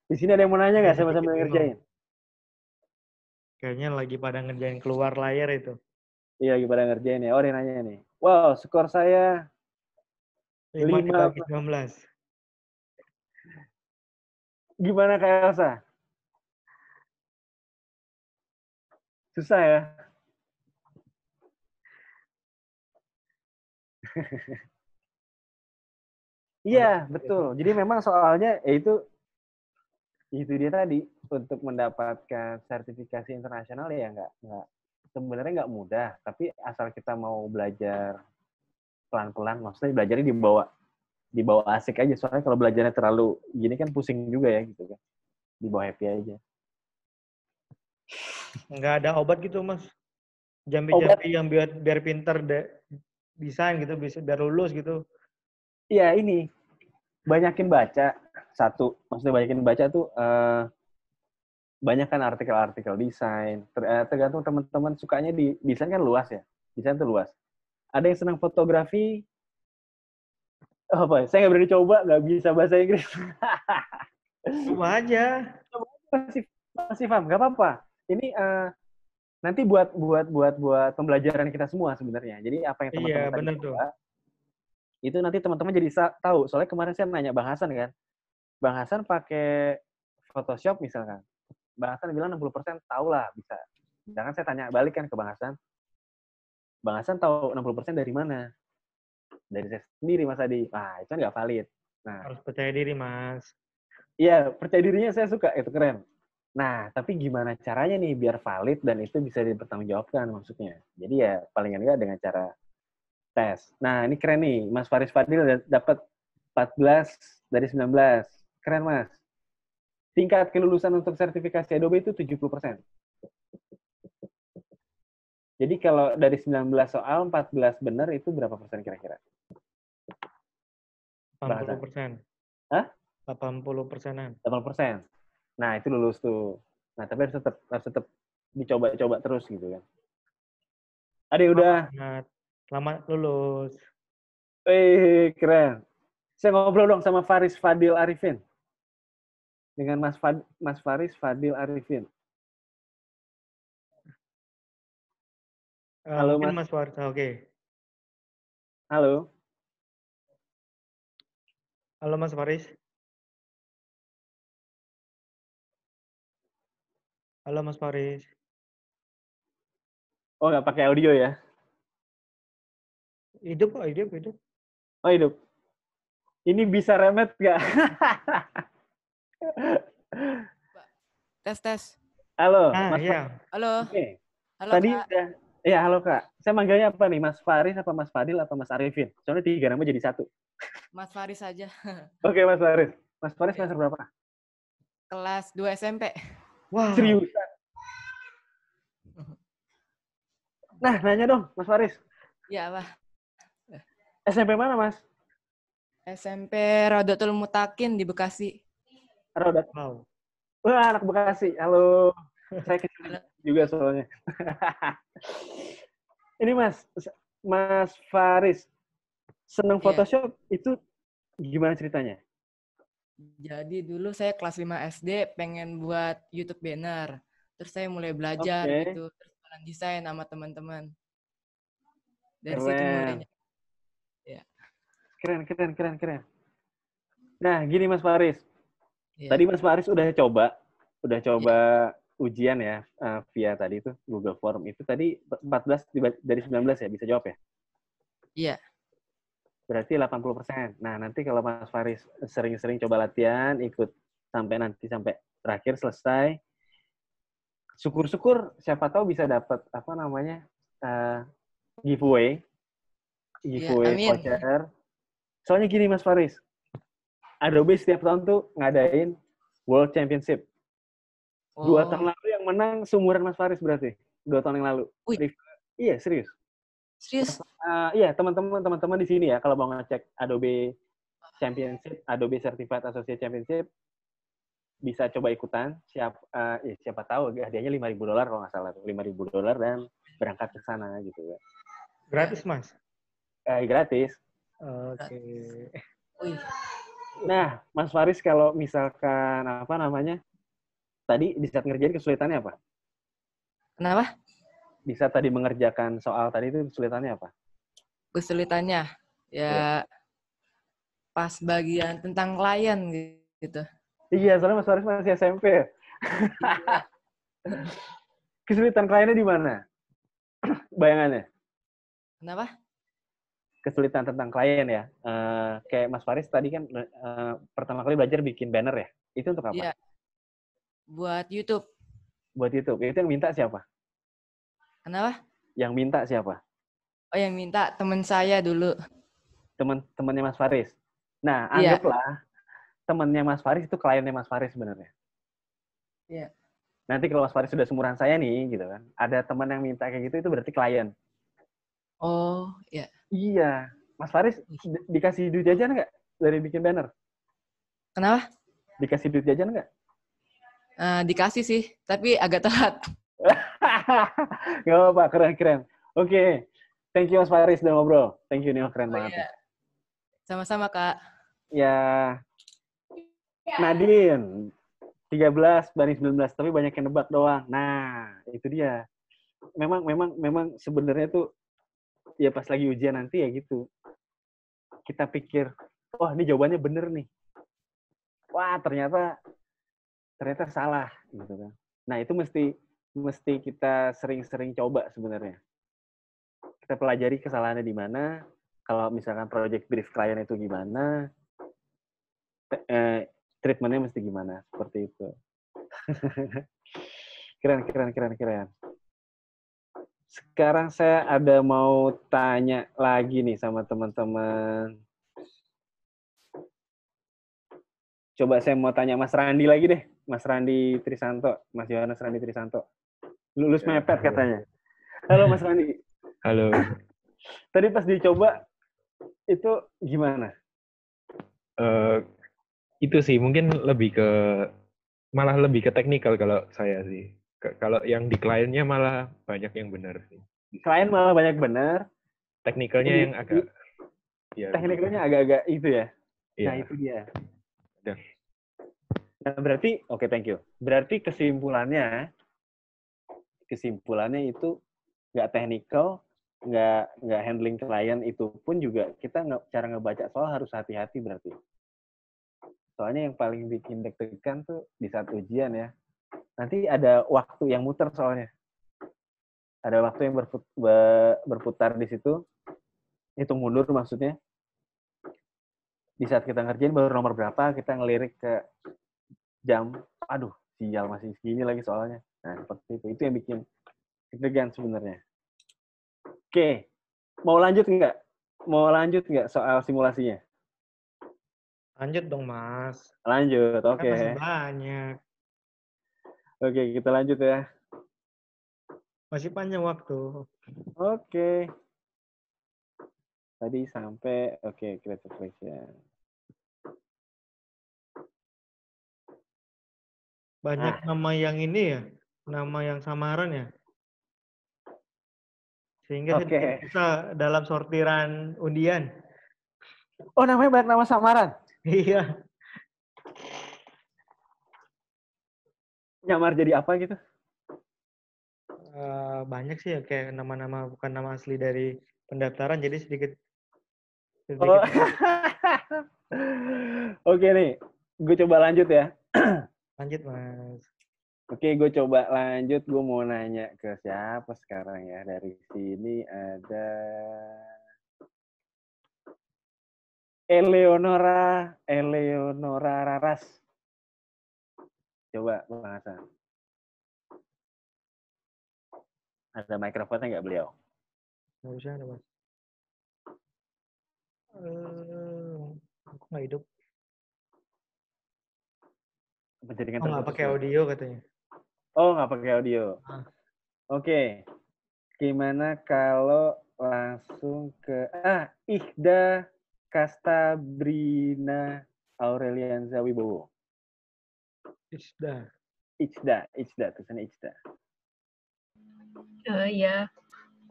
Di sini ada yang mau nanya nggak? Saya sambil ngerjain. Kayaknya lagi pada ngerjain keluar layar itu. Iya, lagi pada ngerjain ya. Oh, dia nanya nih. Wow, skor saya 5 5. dibagi 19. Gimana Kak Elsa? Susah ya? Iya, betul. Jadi memang soalnya itu dia tadi untuk mendapatkan sertifikasi internasional ya nggak sebenarnya nggak mudah, tapi asal kita mau belajar pelan-pelan, maksudnya belajarnya dibawa asik aja. Soalnya kalau belajarnya terlalu gini kan pusing juga ya gitu kan. Dibawa happy aja. Nggak ada obat gitu, Mas. Obat? Jampi-jampi yang biar pinter desain gitu, bisa biar lulus gitu. Iya, ini banyakin baca. Satu, maksudnya banyakin baca tuh banyak kan artikel-artikel desain. Tergantung teman-teman sukanya di desain kan luas ya. Desain tuh luas. Ada yang senang fotografi. Apa? Saya nggak berani coba, nggak bisa bahasa Inggris. Coba aja. Masih paham, nggak apa-apa. Ini nanti buat pembelajaran kita semua sebenarnya. Jadi apa yang teman-teman tadi coba, itu nanti teman-teman jadi tahu. Soalnya kemarin saya nanya Bang Hasan kan. Bang Hasan pakai Photoshop misalkan. Bang Hasan bilang 60% tahu lah bisa. Sedangkan saya tanya balik kan ke Bang Hasan. Bang Hasan tahu 60% dari mana? Dari saya sendiri, Mas Adi. Nah, itu kan nggak valid. Nah, harus percaya diri, Mas. Iya, percaya dirinya saya suka. Itu keren. Nah, tapi gimana caranya nih biar valid dan itu bisa dipertanggungjawabkan maksudnya. Jadi ya paling enggak dengan cara tes. Nah, ini keren nih. Mas Faris Fadil dapat 14 dari 19. Keren, Mas. Tingkat kelulusan untuk sertifikasi Adobe itu 70%. Jadi kalau dari 19 soal, 14 benar itu berapa persen kira-kira? 80%. Hah? 80%-an. 80%. Nah, itu lulus tuh. Nah, tapi harus tetap dicoba-coba terus gitu kan. Ada yang udah. Selamat lulus. Keren. Saya ngobrol dong sama Faris Fadil Arifin. Dengan Mas Faris Fadil Arifin. Halo, mungkin Mas Faris. Oke. Halo. Halo, Mas Faris. Halo, Mas Faris. Oh, nggak pakai audio ya? Hidup kok, hidup. Oh, hidup. Ini bisa remet nggak? Tes. Halo, Mas iya. Halo. Oke. Halo, Tadi Kak. udah. Ya, halo Kak. Saya manggilnya apa nih? Mas Faris apa Mas Fadil atau Mas Arifin? Soalnya 3 nama jadi 1. Mas Faris aja. Oke, Mas Faris. Mas Faris semester berapa? Kelas 2 SMP. Wah. Seriusan? Nah, nanya dong, Mas Faris. Iya, Pak. SMP mana, Mas? SMP Rodotul Mutakin di Bekasi. Rodat. Wow. Wah, anak Bekasi. Halo. Saya kecil juga soalnya. Ini Mas Faris. Senang Photoshop itu gimana ceritanya? Jadi dulu saya kelas 5 SD pengen buat YouTube banner. Terus saya mulai belajar gitu. Terus jalan desain sama teman-teman. Dari situ mulainya. Ya. Keren. Nah, gini Mas Faris. Ya. Tadi Mas Faris udah coba ujian ya via tadi itu Google Form. Itu tadi 14 dari 19 ya, bisa jawab ya? Iya. Berarti 80%. Nah, nanti kalau Mas Faris sering-sering coba latihan, ikut sampai terakhir selesai, syukur-syukur siapa tahu bisa dapat giveaway voucher. Soalnya gini Mas Faris, Adobe setiap tahun tuh ngadain World Championship. 2 tahun lalu yang menang seumuran Mas Faris berarti. 2 tahun yang lalu. Iya, serius. Serius? Iya, teman-teman di sini ya, kalau mau ngecek Adobe Championship, Adobe Certified Associate Championship, bisa coba ikutan. Siapa tahu hadiahnya $5.000 kalau nggak salah. $5.000 dan berangkat ke sana gitu ya. Gratis, Mas? Gratis. Oke. Nah, Mas Faris kalau misalkan tadi di saat ngerjain kesulitannya apa? Kenapa? Bisa tadi mengerjakan soal tadi itu kesulitannya apa? Kesulitannya ya pas bagian tentang klien gitu. Iya, soalnya Mas Faris masih SMP. Kesulitan kliennya di mana? Bayangannya? Kenapa? Kesulitan tentang klien ya. Kayak Mas Faris tadi kan pertama kali belajar bikin banner ya. Itu untuk apa? Iya. Buat YouTube. Buat YouTube. Itu yang minta siapa? Kenapa? Yang minta siapa? Oh, yang minta teman saya dulu. Temannya Mas Faris. Nah, Iya. anggaplah temannya Mas Faris itu kliennya Mas Faris sebenarnya. Iya. Nanti kalau Mas Faris sudah seumuran saya nih, gitu kan, ada teman yang minta kayak gitu, itu berarti klien. Oh, iya. Iya. Mas Faris dikasih duit jajan nggak dari bikin banner? Kenapa? Dikasih duit jajan nggak? Dikasih sih, tapi agak telat. Gak apa-apa, keren-keren. Oke. Thank you Mas Faris udah ngobrol. Thank you, Nio. Keren banget. Iya. Sama-sama, Kak. Ya, Nadine. 13/19, tapi banyak yang nebak doang. Nah, itu dia. Memang sebenarnya tuh ya pas lagi ujian nanti ya gitu. Kita pikir, wah ini jawabannya bener nih. Wah, ternyata salah gitu kan. Nah, itu mesti kita sering-sering coba sebenarnya. Kita pelajari kesalahannya di mana. Kalau misalkan project brief klien itu gimana, treatmentnya mesti gimana, seperti itu. Keren. Sekarang saya ada mau tanya lagi nih sama teman-teman. Coba saya mau tanya Mas Randi lagi deh. Mas Randi Trisanto. Mas Yohanes Randi Trisanto. Lulus mepet katanya. Halo Mas Randi. Halo. Tadi pas dicoba, itu gimana? Itu sih mungkin malah lebih ke teknikal kalau saya sih. Kalau yang di kliennya malah banyak yang benar sih. Klien malah banyak benar. Teknikalnya yang agak ya. Teknikalnya agak-agak itu ya. Iya. Nah, itu dia. Udah. Nah, berarti oke, thank you. Berarti kesimpulannya itu nggak teknikal, nggak handling klien, itu pun juga kita cara ngebaca soal harus hati-hati berarti. Soalnya yang paling bikin deg-degan tuh di saat ujian ya. Nanti ada waktu yang muter soalnya. Ada waktu yang berputar di situ. Hitung mundur maksudnya. Di saat kita ngerjain baru nomor berapa, kita ngelirik ke jam. Aduh, sial masih segini lagi soalnya. Nah, seperti itu. Itu yang bikin deg-degan sebenarnya. Oke. Mau lanjut nggak soal simulasinya? Lanjut dong, Mas. Lanjut, oke. Kan masih banyak. Oke, kita lanjut ya. Masih panjang waktu. Oke. Tadi sampai, oke, creative question. Banyak nama yang ini ya, nama yang samaran ya. Sehingga sedikit susah dalam sortiran undian. Oh, namanya banyak nama samaran? Iya. Nyamar jadi apa gitu? Banyak sih ya, kayak nama-nama bukan nama asli dari pendaftaran, jadi sedikit. Oh. Oke nih, gue coba lanjut ya. Lanjut, Mas. Oke, gue coba lanjut. Gue mau nanya ke siapa sekarang ya? Dari sini ada Eleonora Raras. Coba, Bang Hasan. Ada mikrofonnya nggak beliau? Nggak usah, Mas. Aku nggak hidup. Nggak pakai audio katanya. Oh, nggak pakai audio. Oke. Gimana kalau langsung ke Ikhda Kastabrina Aurelianza Wibowo? Ichda, tulisannya Ichda. Iya.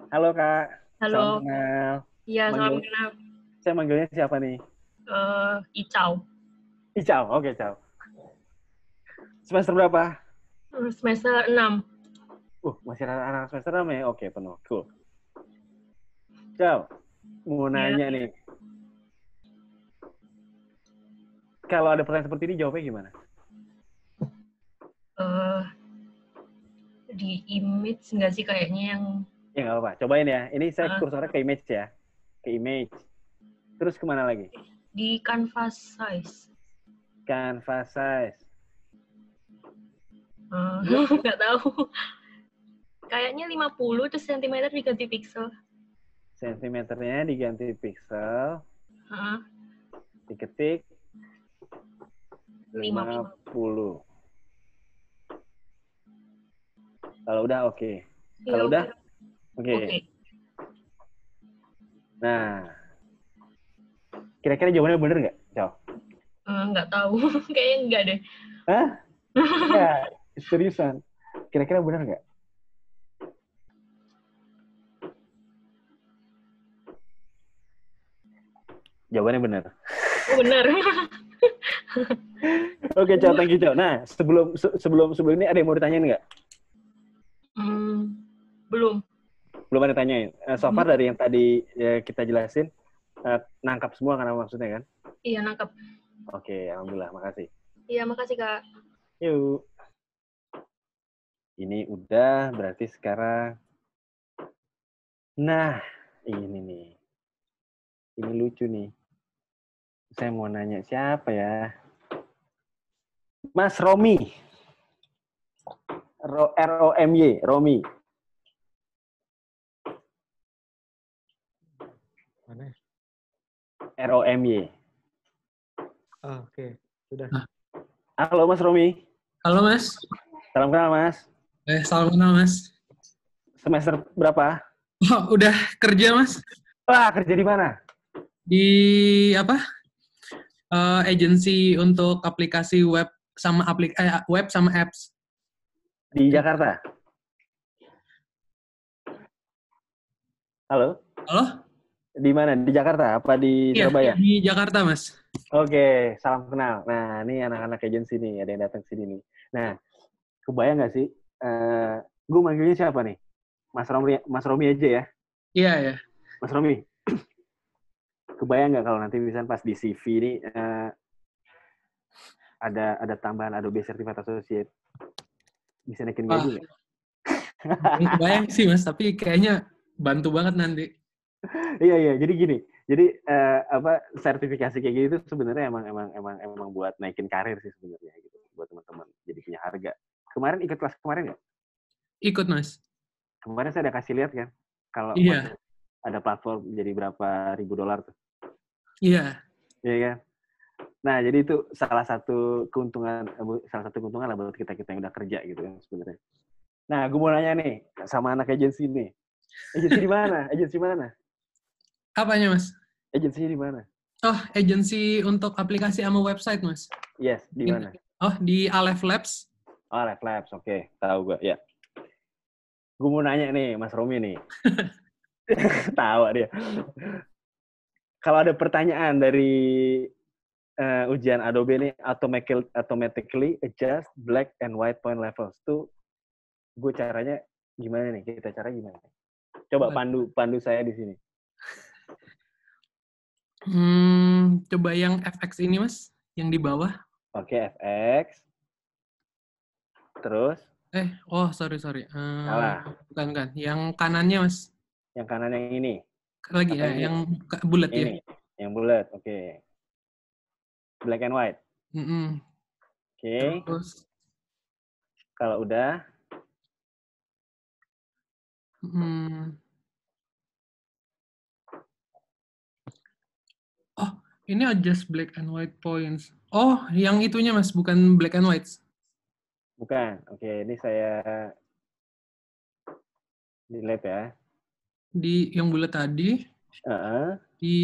Halo Kak. Halo. Salam kenal. Iya, salam kenal. Saya manggilnya siapa nih? Icau. Oke, Icau. Semester berapa? Semester 6. Masih anak semester 6 ya? Oke, penuh. Cool. Ciao, mau nanya nih. Kalau ada pertanyaan seperti ini, jawabnya gimana? Di image nggak sih kayaknya yang... Ya, nggak apa-apa. Cobain ya. Ini saya kursornya ke image ya. Ke image. Terus kemana lagi? Di canvas size. Canvas size. Nggak tahu. Kayaknya 50 terus sentimeter diganti pixel. Sentimeternya diganti pixel. Diketik 50. Kalau udah oke. Kalau udah oke. Nah, kira-kira jawabannya bener nggak, Ciao? Nggak tahu. Kayaknya nggak deh. Hah? Ya, seriusan. Kira-kira bener nggak? Jawabannya bener. Oh, bener. Oke, Ciao, thank you, Ciao. Nah, sebelum ini ada yang mau ditanyain nggak? Belum. Belum ada tanyain. So far dari yang tadi kita jelasin, nangkap semua kan maksudnya kan? Iya, nangkap. Oke, alhamdulillah, makasih. Iya, makasih, Kak. Yuk. Ini udah, berarti sekarang. Nah, ini nih. Ini lucu nih. Saya mau nanya siapa ya? Mas Romi. R-O-M-Y, Romi. Mana? R-O-M-Y. Oke. Sudah. Halo Mas Romi. Halo Mas. Salam kenal Mas. Salam kenal Mas. Semester berapa? Oh, udah kerja Mas. Wah, kerja di mana? Di apa? Agensi untuk aplikasi web sama web sama apps. Di Jakarta. Halo? Halo? Di mana? Di Jakarta? Apa di Surabaya? Di Jakarta, Mas. Oke, salam kenal. Nah, ini anak-anak agensi nih, ada yang datang ke sini nih. Nah, kebayang nggak sih? Gue manggilnya siapa nih? Mas Romi aja ya? Iya, ya. Mas Romi, kebayang nggak kalau nanti misalnya pas di CV ini ada tambahan Adobe Certified Associate, bisa naikin gaji nggak? Kebayang sih Mas, tapi kayaknya bantu banget nanti. Iya. Jadi gini. Jadi sertifikasi kayak gitu sebenarnya emang buat naikin karir sih sebenarnya gitu buat teman-teman. Jadi punya harga. Kemarin ikut kelas kemarin nggak? Ikut Mas. Kemarin saya udah kasih lihat kan kalau ada platform jadi berapa ribu dolar tuh. Iya kan. Nah jadi itu salah satu keuntungan lah buat kita yang udah kerja gitu kan sebenarnya. Nah gue mau nanya nih sama anak agensi nih. Agensi mana? Apanya, Mas? Agensinya di mana? Oh, agensi untuk aplikasi sama website, Mas. Yes, di mana? Oh, di Aleph Labs. Oh, Aleph Labs, oke. Tahu gue, ya. Gue mau nanya nih, Mas Romi nih. Tawa dia. Kalau ada pertanyaan dari ujian Adobe nih, automatically adjust black and white point levels. Tuh, gue caranya gimana nih? Kita cara gimana? Coba pandu saya di sini. Coba yang FX ini, Mas. Yang di bawah. Oke, FX. Terus? Sorry. Salah. Bukan. Yang kanannya, Mas. Yang kanan yang ini? Lagi ya, yang bulat ya. Yang bulat, oke. Black and white? Oke. Terus? Kalau udah? Ini adjust black and white points. Oh, yang itunya Mas, bukan black and white. Bukan. Oke, ini saya delete ya. Di yang bulat tadi. Di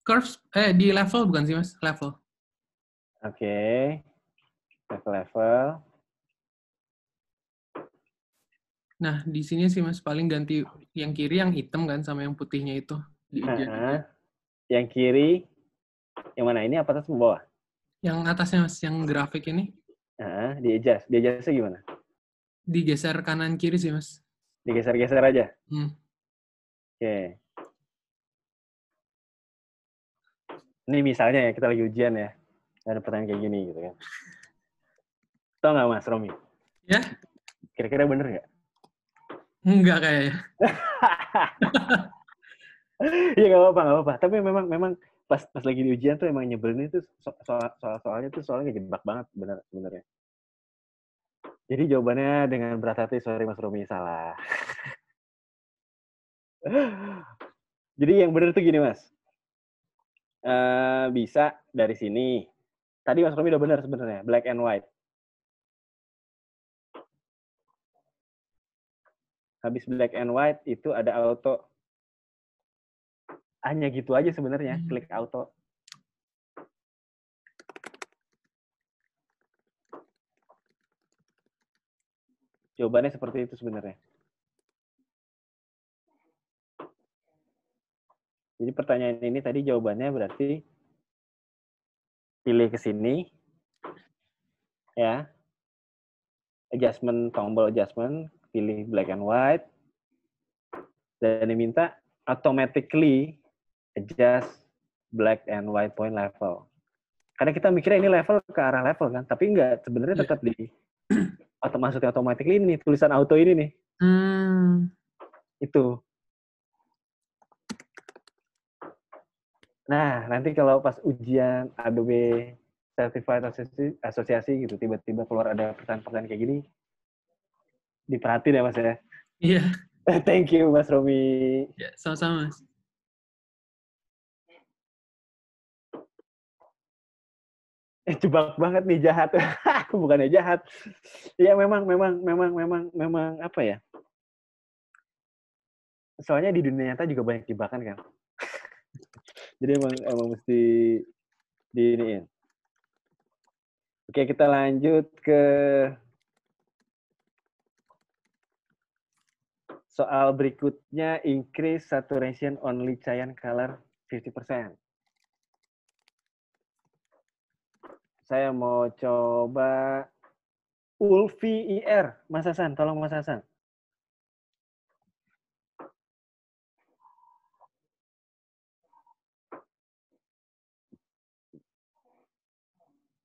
curves, di level bukan sih Mas? Level. Oke. Level. Nah, di sini sih Mas paling ganti yang kiri yang hitam kan sama yang putihnya itu. Di Yang kiri, yang mana? Ini apa atas bawah? Yang atasnya Mas, yang grafik ini. Di adjust. Di adjustnya gimana? digeser kanan kiri sih, Mas. Digeser-geser aja. Oke. Ini misalnya ya, kita lagi ujian ya. Ada pertanyaan kayak gini gitu kan. Tahu nggak Mas Romi? Ya? Kira-kira bener nggak? Enggak kayaknya. Iya nggak apa-apa. Tapi memang pas lagi di ujian tuh emang nyebelin itu soalnya tuh soalnya ngejebak banget sebenarnya. Jadi jawabannya dengan berat hati, sorry Mas Romi, salah. Jadi yang bener tuh gini Mas. Bisa dari sini. Tadi Mas Romi udah bener sebenarnya, black and white. Habis black and white itu ada auto. Hanya gitu aja sebenarnya, klik auto. Jawabannya seperti itu sebenarnya. Jadi pertanyaan ini tadi jawabannya berarti pilih ke sini, ya. Adjustment, tombol adjustment, pilih black and white. Dan diminta automatically adjust black and white point level. Karena kita mikirnya ini level ke arah level kan, tapi enggak, sebenarnya tetap di maksudnya automatically ini nih, tulisan auto ini nih. Itu. Nah, nanti kalau pas ujian Adobe Certified Associasi gitu, tiba-tiba keluar ada pertanyaan-pertanyaan kayak gini, diperhatiin ya Mas ya? Iya. Thank you Mas Romi. Ya, sama-sama Mas. Jebak banget nih, jahat. Bukannya jahat. Ya memang apa ya? Soalnya di dunia nyata juga banyak jebakan kan. Jadi emang mesti diiniin. Oke, kita lanjut ke soal berikutnya, increase saturation only cyan color 50%. Saya mau coba Ulfi IR, Mas Hasan, tolong Mas Hasan.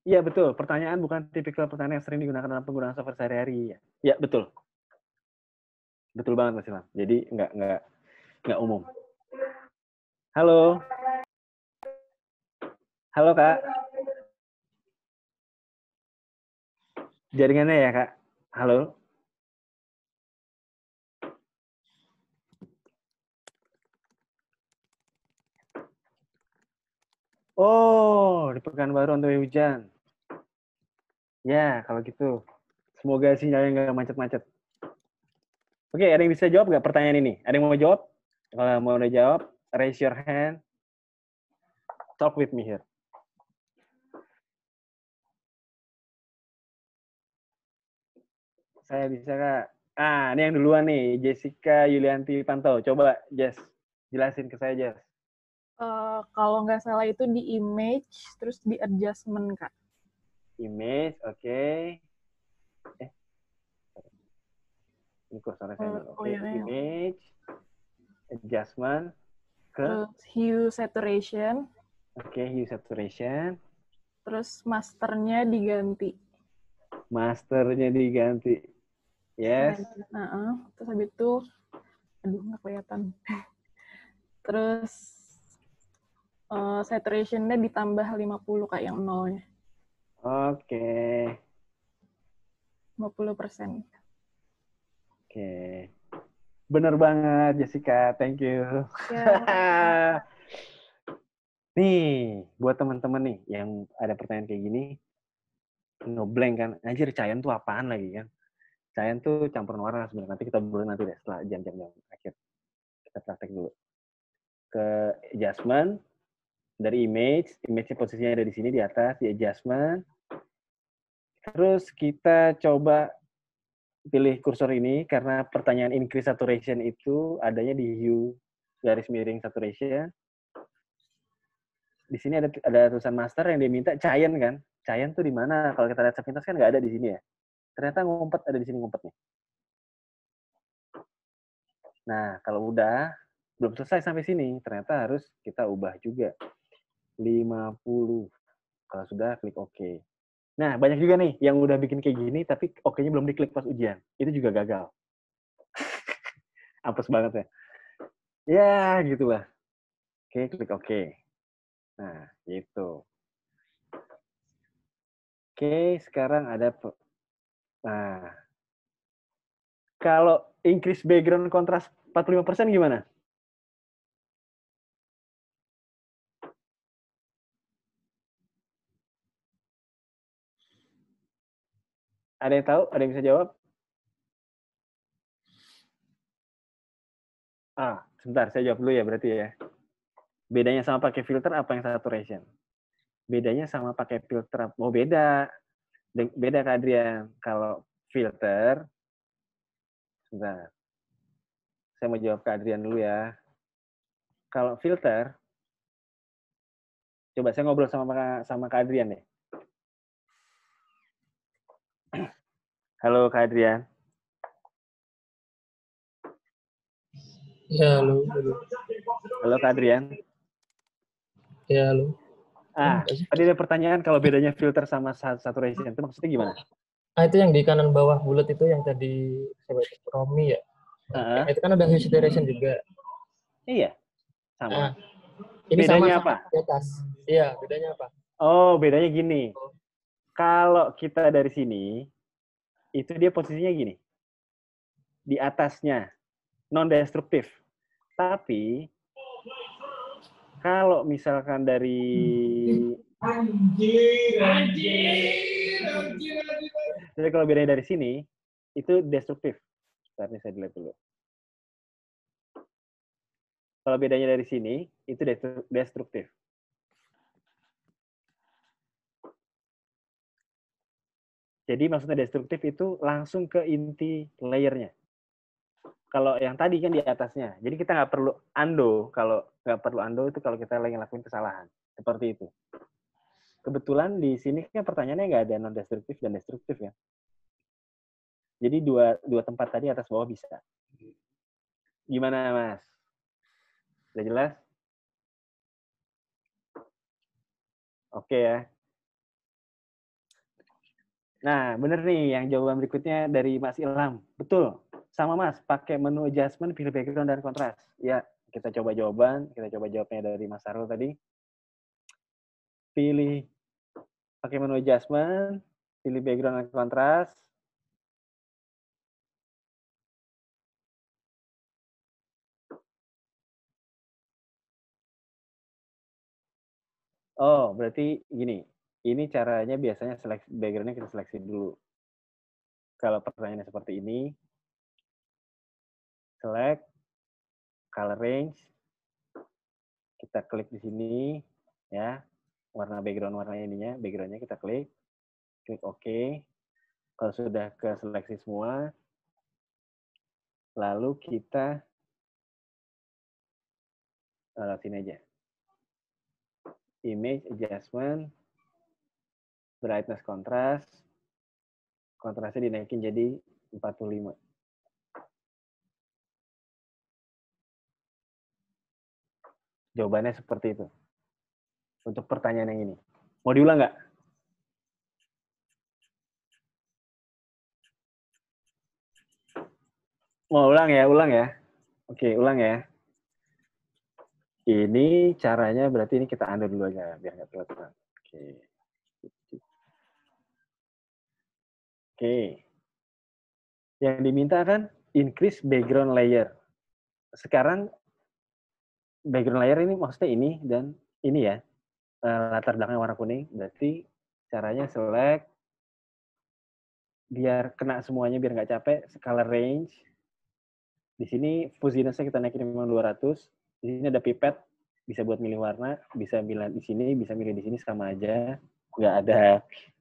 Iya betul, pertanyaan bukan tipikal pertanyaan yang sering digunakan dalam penggunaan software sehari-hari. Ya betul, betul banget Mas Ilham. Jadi nggak umum. Halo, halo Kak. Jaringannya ya Kak. Halo. Oh, di Pekanbaru on the way hujan. Ya, kalau gitu. Semoga sinyalnya nggak macet-macet. Oke, ada yang bisa jawab nggak pertanyaan ini? Ada yang mau jawab? Kalau mau udah jawab, raise your hand. Talk with me here. Saya bisa Kak. Ini yang duluan nih, Jessica Yulianti Panto. Coba, Jess, jelasin ke saya, Jess. Kalau nggak salah itu di image, terus di adjustment, Kak. Image, oke. Ini kursornya saya dulu. Oke, image, adjustment, terus hue saturation. Oke, hue saturation. Terus masternya diganti. Masternya diganti. Yes. Terus habis itu, aduh nggak kelihatan. Terus saturation-nya ditambah 50 Kak, yang nolnya. Oke. 50%. Oke. Bener banget, Jessica. Thank you. Yeah. Nih, buat teman-teman nih yang ada pertanyaan kayak gini, ngeblank kan, anjir cyan tuh apaan lagi kan? Cyan tuh campuran warna sebenarnya. Nanti kita boleh nanti deh setelah jam-jam akhir. Kita praktek dulu. Ke adjustment, dari image posisinya ada di sini di atas, di adjustment. Terus kita coba pilih kursor ini karena pertanyaan increase saturation itu adanya di hue garis miring saturation. Di sini ada tulisan master yang diminta cyan kan. Cyan tuh di mana? Kalau kita lihat sepintas kan nggak ada di sini ya. Ternyata ngumpet, ada di sini ngumpetnya. Nah, kalau udah, belum selesai sampai sini, ternyata harus kita ubah juga. 50. Kalau sudah, klik OK. Nah, banyak juga nih yang udah bikin kayak gini, tapi OK-nya belum diklik pas ujian. Itu juga gagal. Apes banget ya. Ya, gitulah. Oke, klik OK. Nah, gitu. Oke, sekarang ada... Nah, kalau increase background contrast 45% gimana? Ada yang tahu? Ada yang bisa jawab? Sebentar, saya jawab dulu ya berarti ya. Bedanya sama pakai filter apa yang saturation? Bedanya sama pakai filter, beda. Beda Kak Adrian. Kalau filter, sebentar. Saya mau jawab Kak Adrian dulu ya. Kalau filter, coba saya ngobrol sama Kak Adrian deh. Halo Kak Adrian. Ya, halo. Halo Kak Adrian. Ya, halo. Tadi ada pertanyaan kalau bedanya filter sama saturation, itu maksudnya gimana? Itu yang di kanan bawah bulat itu yang tadi Romi ya. Itu kan ada saturation juga. Iya, sama. Ini bedanya sama apa? Di atas. Iya, bedanya apa? Oh, bedanya gini. Kalau kita dari sini, itu dia posisinya gini. Di atasnya, non-destruktif. Tapi, kalau misalkan dari... Jadi kalau bedanya dari sini, itu destruktif. Bentar, saya delete dulu. Kalau bedanya dari sini, itu destruktif. Jadi maksudnya destruktif itu langsung ke inti layernya. Kalau yang tadi kan di atasnya. Jadi kita nggak perlu undo. Kalau nggak perlu undo itu kalau kita lagi ngelakuin kesalahan. Seperti itu. Kebetulan di sini kan pertanyaannya nggak ada non-destruktif dan destruktif ya. Jadi dua tempat tadi atas bawah bisa. Gimana Mas? Udah jelas? Oke ya. Nah, bener nih yang jawaban berikutnya dari Mas Ilham. Betul. Sama Mas, pakai menu adjustment, pilih background dan kontras. Ya, kita coba jawaban. Kita coba jawabnya dari Mas Sarul tadi. Pilih pakai menu adjustment, pilih background dan kontras. Oh, berarti gini. Ini caranya biasanya seleksi background-nya kita seleksi dulu. Kalau pertanyaannya seperti ini, select, color range, kita klik di sini, ya, warna background warna ininya, background-nya kita klik OK. Kalau sudah ke seleksi semua, lalu kita sini aja. Image adjustment, brightness contrast, kontrasnya dinaikin jadi 45. Jawabannya seperti itu. Untuk pertanyaan yang ini. Mau diulang nggak? Mau ulang ya? Oke, ulang ya. Ini caranya berarti ini kita undo dulu aja biar nggak telat. Oke. Yang diminta kan increase background layer. Sekarang background layer ini maksudnya ini dan ini ya. Latar belakang warna kuning. Berarti caranya select biar kena semuanya biar nggak capek. Color range. Di sini fuzziness-nya kita naikin memang 200. Di sini ada pipet, bisa buat milih warna, bisa milih di sini, bisa milih di sini sama aja, nggak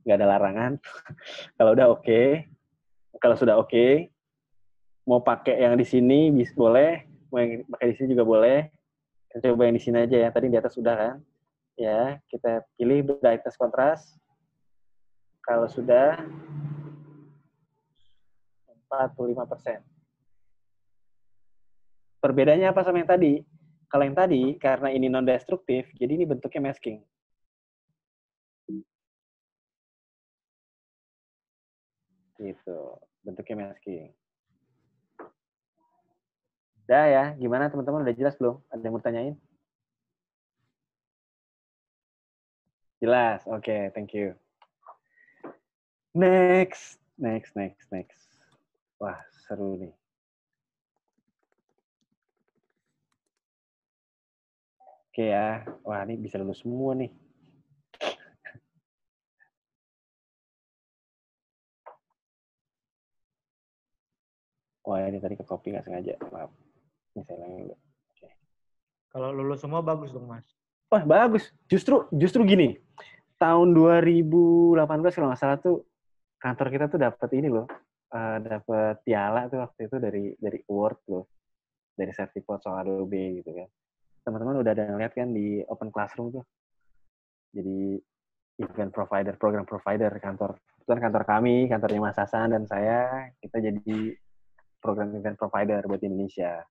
ada larangan. Kalau udah oke, kalau sudah oke, mau pakai yang di sini bisa boleh, mau yang pakai di sini juga boleh. Kita coba yang di sini aja ya, tadi di atas sudah kan? Ya, kita pilih brightness contrast. Kalau sudah, 45%. Perbedaannya apa sama yang tadi? Kalau yang tadi, karena ini non-destruktif, jadi ini bentuknya masking. Gitu, bentuknya masking. Udah ya, gimana teman-teman? Udah jelas belum? Ada yang mau tanyain? Jelas, oke, thank you. Next. Wah, seru nih. Oke ya, wah ini bisa lulus semua nih. Wah ini tadi ke copy nggak sengaja, maaf. Ini saya ulangi dulu. Oke. Kalau lulus semua bagus dong, Mas. Wah bagus, justru gini. Tahun 2018 kalau nggak salah tuh kantor kita tuh dapat ini loh, dapat piala tuh waktu itu dari award loh, dari sertifikat soal Adobe gitu kan. Teman-teman udah ada ngeliat kan di Open Classroom tuh. Jadi event provider, program provider kantor. Itu kan kantor kami, kantornya Mas Hasan dan saya, kita jadi program event provider buat Indonesia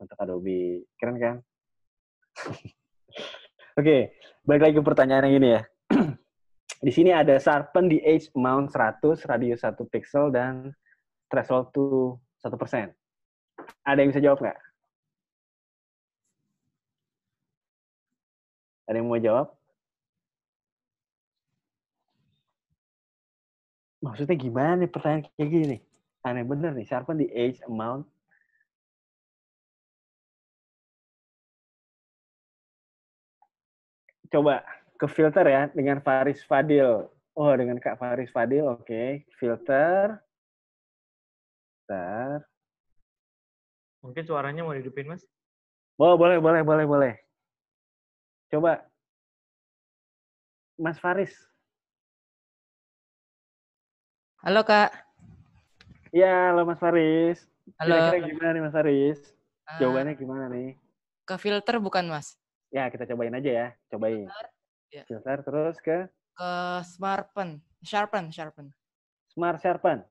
untuk Adobe. Keren kan? Oke, balik lagi ke pertanyaan yang ini ya. Di sini ada sharpen the edge amount 100, radius 1 pixel, dan threshold to 1%. Ada yang bisa jawab nggak? Ada yang mau jawab? Maksudnya gimana nih pertanyaan kayak gini nih? Aneh bener nih, sharpen the edge amount. Coba ke filter ya, dengan Faris Fadil. Oh, dengan Kak Faris Fadil, oke. Filter. Bentar. Mungkin suaranya mau dihidupin, Mas? Oh, boleh. Coba. Mas Faris. Halo, Kak. Ya, halo Mas Faris. Halo. Kira-kira gimana nih Mas Faris? Jawabannya gimana nih? Ke filter bukan, Mas? Ya, kita cobain aja ya. Cobain. Ya. Filter terus ke? Ke sharpen. Smart Sharpen.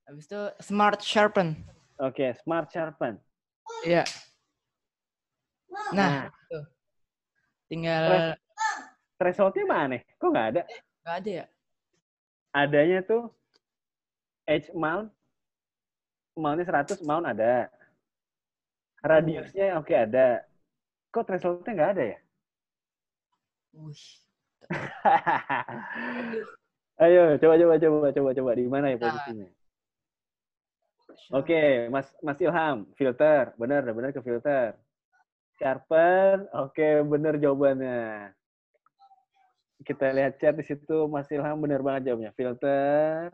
Habis itu Smart Sharpen. Oke, Smart Sharpen. Iya. Nah, tuh. Tinggal... Threshold-nya mana? Kok nggak ada? Nggak ada ya? Adanya tuh edge mount. Mount-nya 100, mount ada. Radiusnya oke ada. Kok threshold-nya nggak ada ya? Ayo, coba. Di mana ya posisinya? Oke, Mas Ilham, filter. Benar ke filter. Sharpen, oke, benar jawabannya. Kita lihat chat di situ, Mas Ilham benar banget jawabnya. Filter,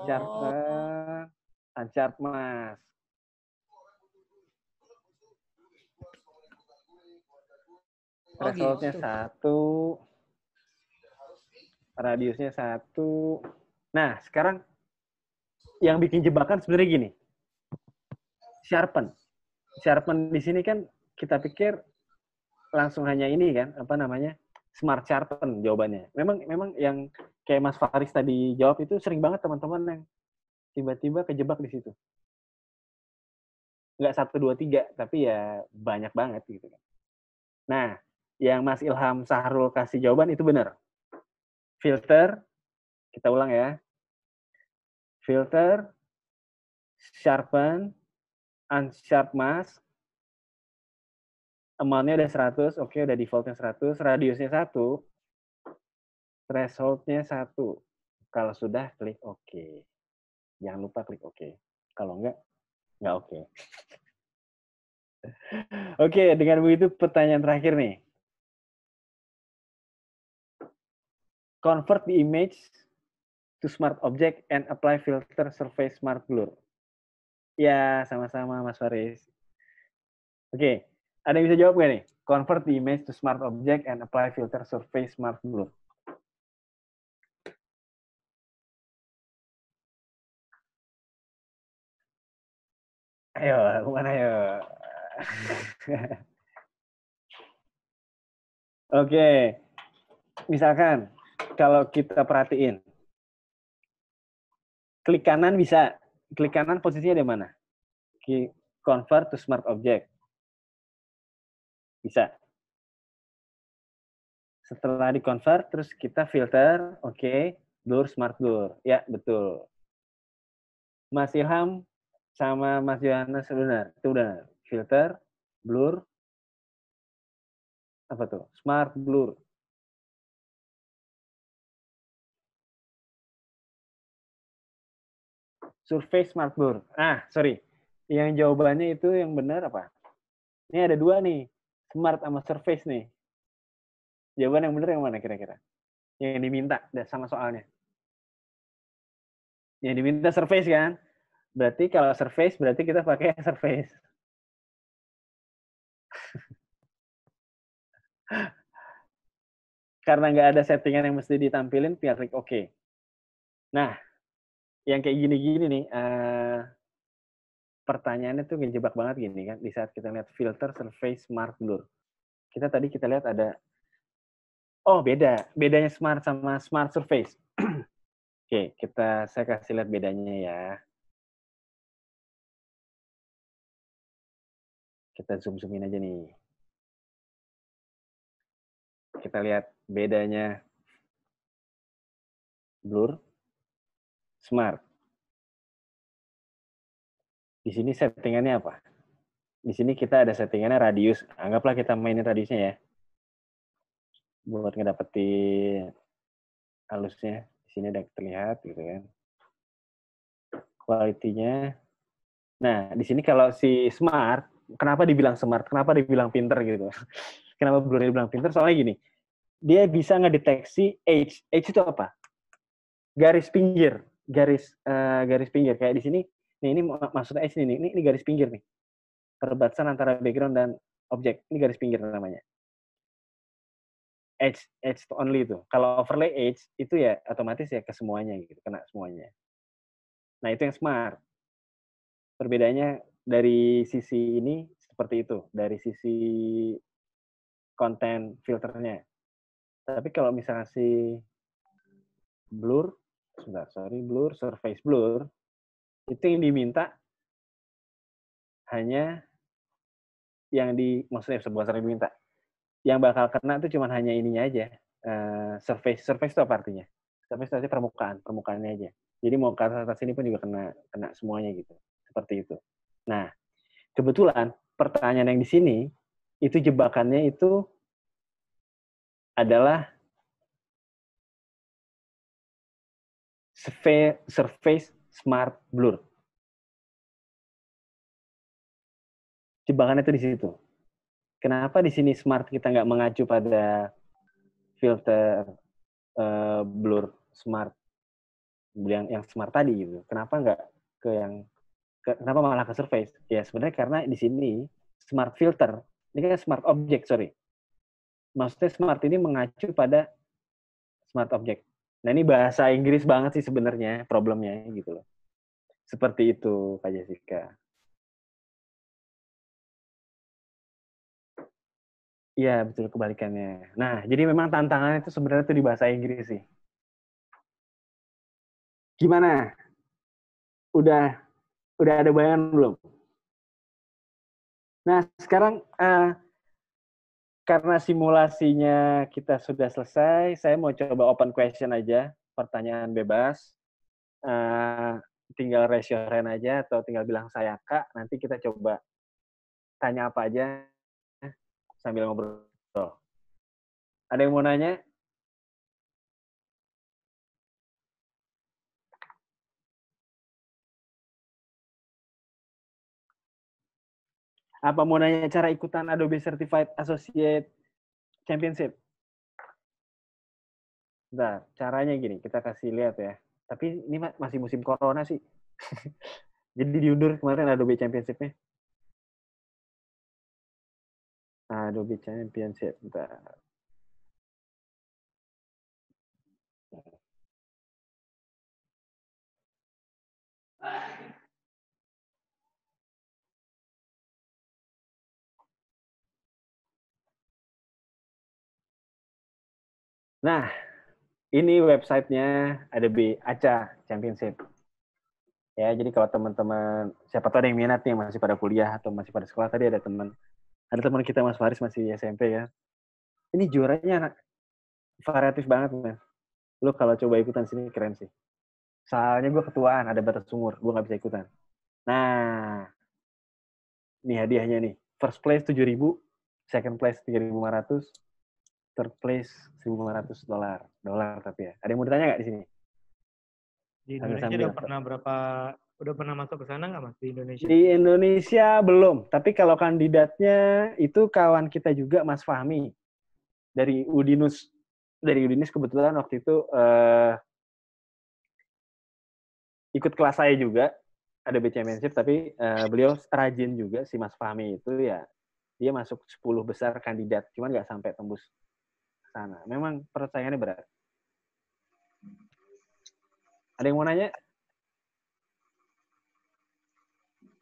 sharpen, unsharp Mas. Threshold-nya 1, radiusnya 1. Nah, sekarang yang bikin jebakan sebenarnya gini. Sharpen di sini kan kita pikir langsung hanya ini kan, apa namanya? Smart sharpen jawabannya. Memang yang kayak Mas Faris tadi jawab itu sering banget teman-teman yang tiba-tiba kejebak di situ. Nggak 1, 2, 3, tapi ya banyak banget gitu kan. Nah, yang Mas Ilham Sahrul kasih jawaban itu benar. Filter, kita ulang ya. Filter, sharpen, unsharp mask, amount-nya udah 100, oke, udah default-nya 100, radiusnya 1, threshold-nya 1. Kalau sudah, klik OK. Jangan lupa klik OK. Kalau enggak OK. Oke, dengan begitu pertanyaan terakhir nih. Convert the image to smart object and apply filter surface smart blur. Ya, sama-sama Mas Faris. Oke, ada yang bisa jawab nggak nih? Convert the image to smart object and apply filter surface smart blur. Ayo, kemana ayo? Oke, misalkan kalau kita perhatiin, klik kanan bisa, klik kanan posisinya di mana? Convert to smart object. Bisa. Setelah di-convert, terus kita filter, oke, blur, smart blur. Ya, betul. Mas Ilham sama Mas Yohanes benar. Itu benar. Filter, blur, apa tuh? Smart blur. Surface smart blur. Sorry. Yang jawabannya itu yang benar apa? Ini ada dua nih. Smart sama surface nih. Jawaban yang benar yang mana kira-kira? Yang diminta sama soalnya. Yang diminta surface kan? Berarti kalau surface, berarti kita pakai surface. Karena nggak ada settingan yang mesti ditampilin, klik OK. Nah, yang kayak gini-gini nih, pertanyaannya tuh ngejebak banget gini kan, di saat kita lihat filter, surface, smart blur. Kita lihat ada, bedanya smart sama smart surface. Oke, saya kasih lihat bedanya ya. Kita zoom-zoomin aja nih. Kita lihat bedanya blur, smart. Di sini settingannya apa? Di sini kita ada settingannya radius. Anggaplah kita mainin radiusnya ya. Buat ngedapetin halusnya. Di sini udah terlihat gitu kan. Quality-nya. Nah, di sini kalau si smart, kenapa dibilang smart? Kenapa dibilang pinter gitu? Kenapa blur dibilang pinter? Soalnya gini, dia bisa ngedeteksi edge. Edge itu apa? Garis pinggir. Garis pinggir. Kayak di sini, nih ini maksudnya edge nih. Ini garis pinggir nih. Perbatasan antara background dan objek. Ini garis pinggir namanya. Edge only itu. Kalau overlay edge, itu ya otomatis ya ke semuanya gitu. Kena semuanya. Nah, itu yang smart. Perbedaannya dari sisi ini seperti itu. Dari sisi konten filternya. Tapi kalau misalnya si blur, blur, surface blur, itu yang diminta hanya maksudnya sebuah sering diminta. Yang bakal kena itu cuma hanya ininya aja. Surface itu apa artinya? Surface itu permukaannya aja. Jadi mau ke atas sini pun juga kena semuanya gitu. Seperti itu. Nah, kebetulan pertanyaan yang di sini itu jebakannya itu adalah surface smart blur. Jebakannya itu di situ. Kenapa di sini smart kita nggak mengacu pada filter blur smart yang smart tadi gitu? Kenapa nggak kenapa malah ke surface? Ya sebenarnya karena di sini smart filter ini kan smart object, sorry. Maksudnya smart ini mengacu pada smart object. Nah ini bahasa Inggris banget sih sebenarnya problemnya gitu loh. Seperti itu Kak Jessica. Iya, betul kebalikannya. Nah, jadi memang tantangannya itu sebenarnya itu di bahasa Inggris sih. Gimana? Udah ada bayangan belum? Nah, sekarang karena simulasinya kita sudah selesai, saya mau coba open question aja, pertanyaan bebas. Tinggal raise your hand aja atau tinggal bilang saya Kak, nanti kita coba tanya apa aja sambil ngobrol. Ada yang mau nanya? Apa mau nanya cara ikutan Adobe Certified Associate Championship? Nah, caranya gini, kita kasih lihat ya. Tapi ini masih musim corona sih. Jadi diundur kemarin Adobe Championship-nya. Adobe Championship. Bentar. Nah, ini websitenya Adobe Aca Championship. Ya, jadi kalau teman-teman siapa tahu ada yang minat nih masih pada kuliah atau masih pada sekolah, tadi ada teman kita Mas Faris masih SMP ya. Ini juaranya anak variatif banget, Mas. Lu kalau coba ikutan sini keren sih. Soalnya gue ketuaan, ada batas umur, gue nggak bisa ikutan. Nah, ini hadiahnya nih. First place 7.000, second place 3.500, third place $1.500. Dolar tapi ya. Ada yang mau ditanya nggak di sini? Di Indonesia udah pernah masuk ke sana nggak, Mas, di Indonesia? Di Indonesia belum, tapi kalau kandidatnya itu kawan kita juga, Mas Fahmi dari Udinus. Dari Udinus kebetulan waktu itu ikut kelas saya juga, ada B Championship, tapi beliau rajin juga, si Mas Fahmi itu ya, dia masuk 10 besar kandidat, cuman nggak sampai tembus ke sana. Memang persaingannya berat. Ada yang mau nanya?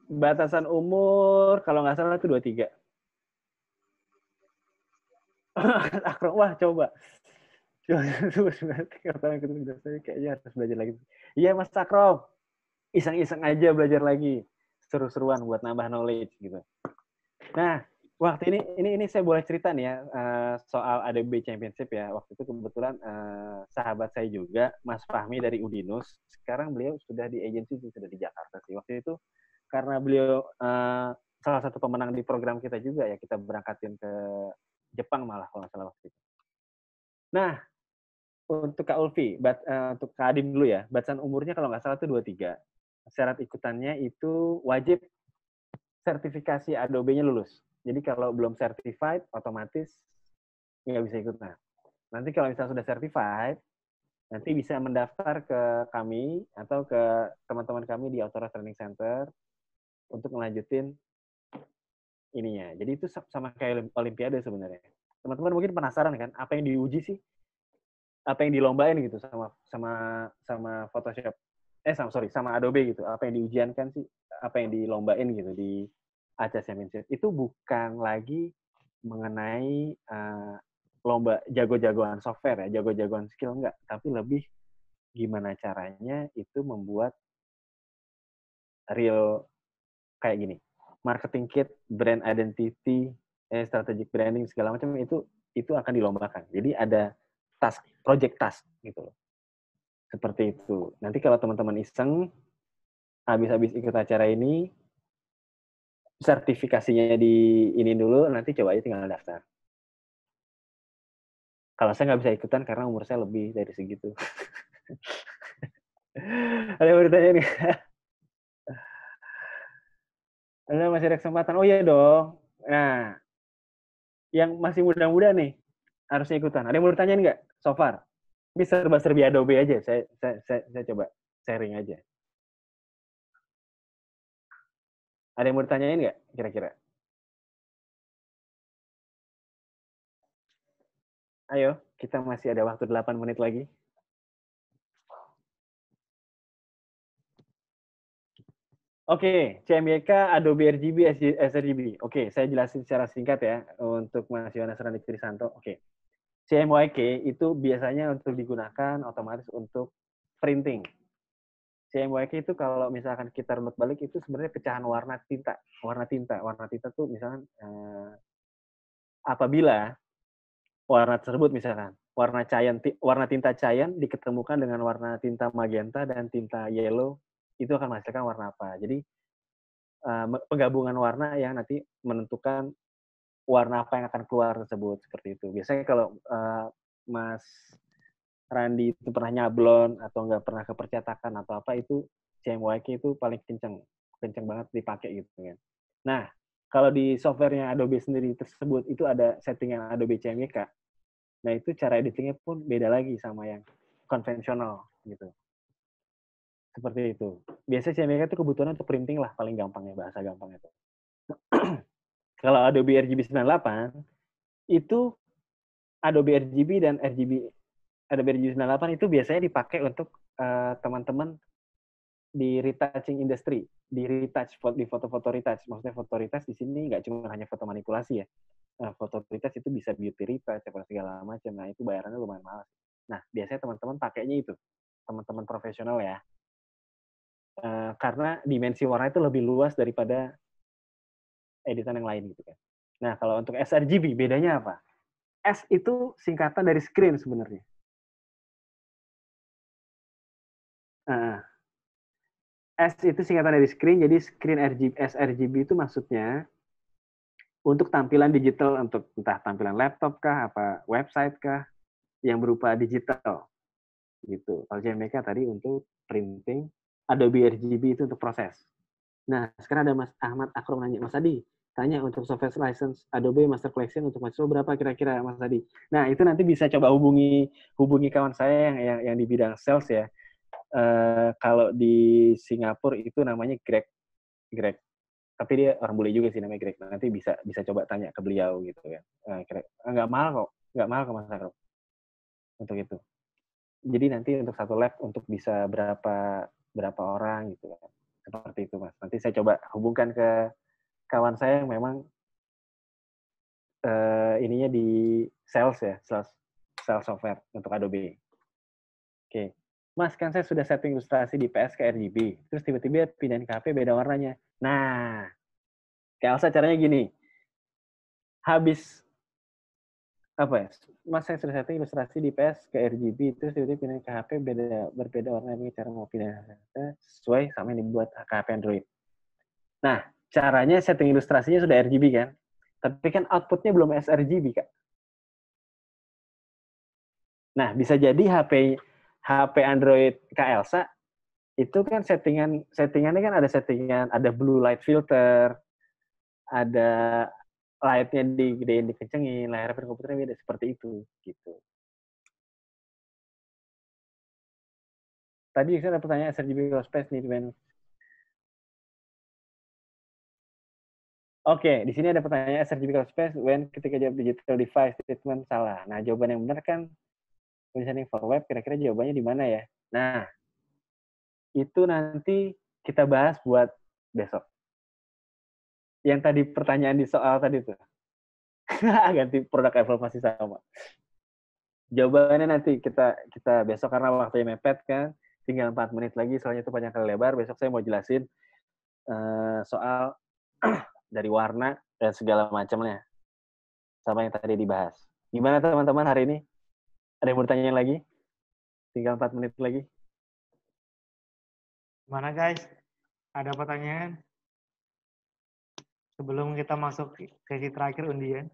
Batasan umur, kalau nggak salah itu 23. Akrom, wah coba. Kayaknya harus belajar lagi. Iya Mas Akrom, iseng-iseng aja belajar lagi. Seru-seruan buat nambah knowledge gitu. Nah, waktu ini saya boleh cerita nih ya soal Adobe Championship ya. Waktu itu kebetulan sahabat saya juga, Mas Fahmi dari Udinus. Sekarang beliau sudah di agensi, sudah di Jakarta sih. Waktu itu karena beliau salah satu pemenang di program kita juga ya, kita berangkatin ke Jepang malah kalau nggak salah waktu itu. Nah, untuk Kak Ulfi, untuk Kak Adim dulu ya, batasan umurnya kalau nggak salah itu 23. Syarat ikutannya itu wajib sertifikasi Adobe-nya lulus. Jadi kalau belum certified, otomatis nggak bisa ikutan. Nanti kalau misalnya sudah certified, nanti bisa mendaftar ke kami atau ke teman-teman kami di Autora Training Center untuk melanjutin ininya. Jadi itu sama kayak Olimpiade sebenarnya. Teman-teman mungkin penasaran kan, apa yang diuji sih? Apa yang dilombain gitu sama Photoshop. Sama Adobe gitu. Apa yang diujiankan sih? Apa yang dilombain gitu di Aca Championship. Itu bukan lagi mengenai lomba jago-jagoan software ya, jago-jagoan skill enggak, tapi lebih gimana caranya itu membuat real kayak gini. Marketing kit, brand identity, strategic branding segala macam itu akan dilombakan. Jadi ada project task gitu loh. Seperti itu. Nanti kalau teman-teman iseng habis ikut acara ini, sertifikasinya di ini dulu, nanti coba aja tinggal daftar. Kalau saya nggak bisa ikutan karena umur saya lebih dari segitu. Ada yang mau ditanya nih? Ada masih ada kesempatan? Oh iya dong. Nah, yang masih muda-muda nih harusnya ikutan. Ada yang mau ditanyain nggak? So far, ini serba-serbi Adobe aja. Saya coba sharing aja. Ada yang mau ditanyain nggak kira-kira? Ayo, kita masih ada waktu 8 menit lagi. Oke, CMYK, Adobe RGB, sRGB. Oke, saya jelasin secara singkat ya untuk Mas Yohanes Randi Trisanto. Oke, CMYK itu biasanya untuk digunakan otomatis untuk printing. CMYK itu kalau misalkan kita runut balik itu sebenarnya pecahan warna tinta. Warna tinta tuh misalkan apabila warna tersebut misalkan warna tinta cyan diketemukan dengan warna tinta magenta dan tinta yellow, itu akan menghasilkan warna apa. Jadi penggabungan warna yang nanti menentukan warna apa yang akan keluar tersebut, seperti itu. Biasanya kalau Mas Randi itu pernah nyablon atau nggak pernah ke percetakan atau apa, itu CMYK itu paling kenceng banget dipakai gitu kan. Nah, kalau di softwarenya Adobe sendiri tersebut itu ada settingan Adobe CMYK. Nah, itu cara editingnya pun beda lagi sama yang konvensional gitu. Seperti itu. Biasanya CMYK itu kebutuhan untuk printing lah, paling gampangnya, bahasa gampangnya itu. Kalau Adobe RGB 98, itu Adobe RGB dan Adobe RGB 98 itu biasanya dipakai untuk teman-teman di retouching industry, di foto-foto retouch. Maksudnya foto retouch di sini nggak cuma hanya foto manipulasi ya. Foto retouch itu bisa beauty retouch, segala macam. Nah, itu bayarannya lumayan mahal. Nah, biasanya teman-teman pakainya itu. Teman-teman profesional ya. karena dimensi warna itu lebih luas daripada editan yang lain gitu kan. Nah, kalau untuk sRGB bedanya apa? S itu singkatan dari screen sebenarnya. S itu singkatan dari screen, jadi screen sRGB itu maksudnya untuk tampilan digital, untuk entah tampilan laptop kah, apa website kah, yang berupa digital. Gitu. Kalau JMK tadi untuk printing, Adobe RGB itu untuk proses. Nah, sekarang ada Mas Ahmad Akrom nanya, Mas Adi, tanya untuk software license Adobe Master Collection untuk mahasiswa berapa kira-kira, Mas Adi? Nah, itu nanti bisa coba hubungi kawan saya yang di bidang sales ya. Kalau di Singapura itu namanya Greg. Tapi dia orang bule juga sih namanya Greg. Nanti bisa coba tanya ke beliau gitu ya. Nggak mahal kok Mas Akrom untuk itu. Jadi nanti untuk satu lab untuk bisa berapa orang gitu kan. Seperti itu Mas. Nanti saya coba hubungkan ke kawan saya yang memang ininya di sales ya, sales software untuk Adobe. Oke. Mas, kan saya sudah setting ilustrasi di PS ke RGB, terus tiba-tiba pindahin ke HP beda warnanya. Nah, kayak Elsa caranya gini. Habis apa ya? Mas, saya sudah setting ilustrasi di PS ke RGB, terus tiba-tiba pindahin ke HP berbeda warna. Ini cara mau pindah sesuai sama yang dibuat ke HP Android. Nah, caranya setting ilustrasinya sudah RGB kan? Tapi kan outputnya belum sRGB, Kak. Nah, bisa jadi HP Android Kak Elsa itu kan settingannya kan ada settingan, ada blue light filter, ada light-nya digedein, dikencengin, layar komputernya beda seperti itu gitu. Tadi saya ada pertanyaan sRGB color space nih, Ben. Oke, di sini ada pertanyaan sRGB color space when ketika jawab digital device statement salah. Nah, jawaban yang benar kan positioning for web, kira-kira jawabannya di mana ya? Nah, itu nanti kita bahas buat besok. Yang tadi pertanyaan di soal tadi tuh. Ganti produk Apple masih sama. Jawabannya nanti kita besok karena waktunya mepet kan. Tinggal 4 menit lagi, soalnya itu panjang kali lebar. Besok saya mau jelasin soal dari warna dan segala macamnya. Sama yang tadi dibahas. Gimana teman-teman hari ini? Ada yang mau bertanya lagi? Tinggal 4 menit lagi. Mana guys? Ada pertanyaan? Sebelum kita masuk sesi terakhir undian.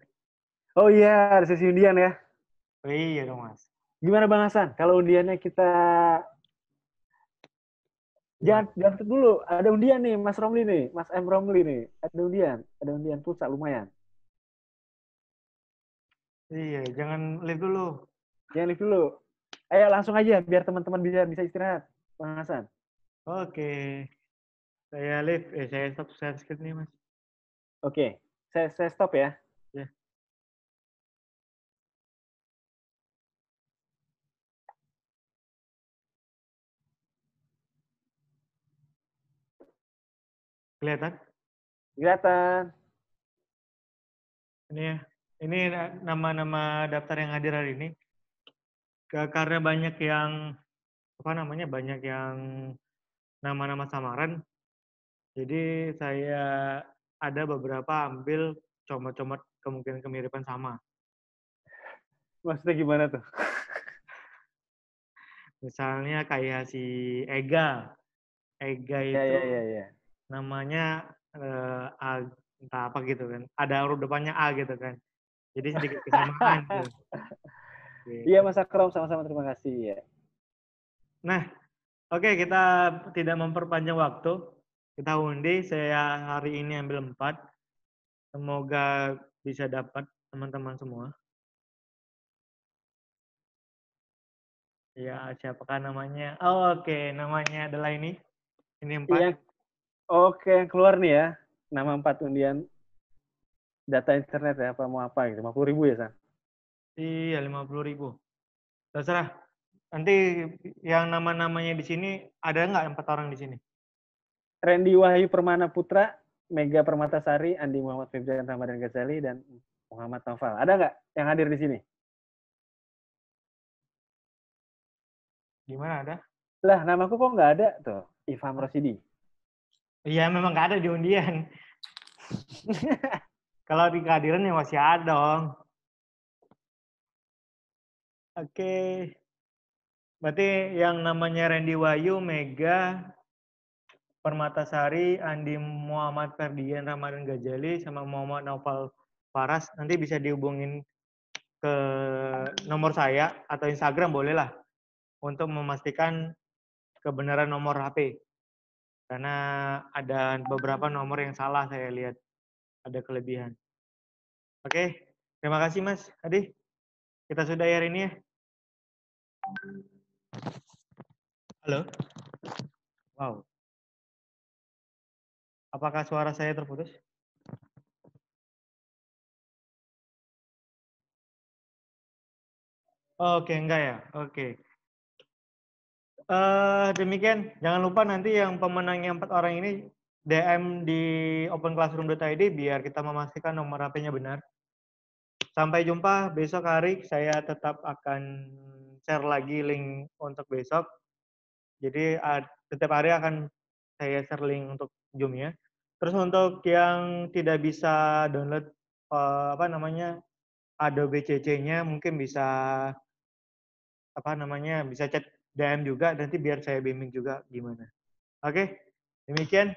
Oh iya, ada sesi undian ya. Oh iya dong Mas. Gimana Bang Hasan? Kalau undiannya kita jangan dulu. Ada undian nih, Mas Romli nih, Mas M Romli nih. Ada undian pulsa lumayan. Iya, jangan live dulu. Jangan live dulu. Ayo langsung aja biar teman-teman bisa istirahat, Bang Hasan. Oke. Saya live, saya stop share screen nih Mas. Oke, saya stop ya. Ya. Kelihatan? Kelihatan. Ini ya. Ini nama-nama daftar yang hadir hari ini. Karena banyak yang banyak yang nama-nama samaran. Jadi saya ada beberapa ambil comot-comot kemungkinan kemiripan sama. Maksudnya gimana tuh? Misalnya kayak si Ega. Ega itu ya. Namanya A, entah apa gitu kan. Ada huruf depannya A gitu kan. Jadi sedikit kesamaan. Gitu. Iya Mas Akram, sama-sama terima kasih ya. Nah, oke, kita tidak memperpanjang waktu. Kita undi, saya hari ini ambil 4. Semoga bisa dapat teman-teman semua. Ya, siapakah namanya? Oh, oke, namanya adalah ini. Ini 4. Iya. Oke, yang keluar nih ya. Nama 4 undian data internet ya, apa mau apa gitu. 50.000 ya, San? Iya, 50.000. Terserah. Nanti yang nama-namanya di sini, ada nggak 4 orang di sini? Randy Wahyu Permana Putra, Mega Permatasari, Andi Muhammad Febrian Ramadan Ghazali, dan Muhammad Naufal. Ada nggak yang hadir di sini? Gimana ada? Lah, namaku kok nggak ada tuh. Ifham Rosidi. Iya, memang nggak ada di undian. Kalau di kehadiran ya masih ada dong. Oke. Berarti yang namanya Randy Wahyu, Mega, Permatasari, Andi Muhammad Ferdian, Ramadan Ghazali, sama Muhammad Naufal Faras, nanti bisa dihubungin ke nomor saya atau Instagram boleh lah untuk memastikan kebenaran nomor HP. Karena ada beberapa nomor yang salah saya lihat. Ada kelebihan. Oke, terima kasih Mas Adi. Kita sudahi hari ini ya. Halo? Wow. Apakah suara saya terputus? Oke, enggak ya? Oke. Demikian, jangan lupa nanti yang pemenangnya 4 orang ini DM di openclassroom.id biar kita memastikan nomor HP-nya benar. Sampai jumpa besok hari, saya tetap akan share lagi link untuk besok. Jadi setiap hari akan saya share link untuk Zoom-nya. Terus untuk yang tidak bisa download Adobe CC-nya mungkin bisa bisa chat DM juga, nanti biar saya bimbing juga gimana. Oke, demikian.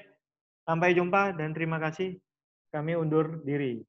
Sampai jumpa dan terima kasih. Kami undur diri.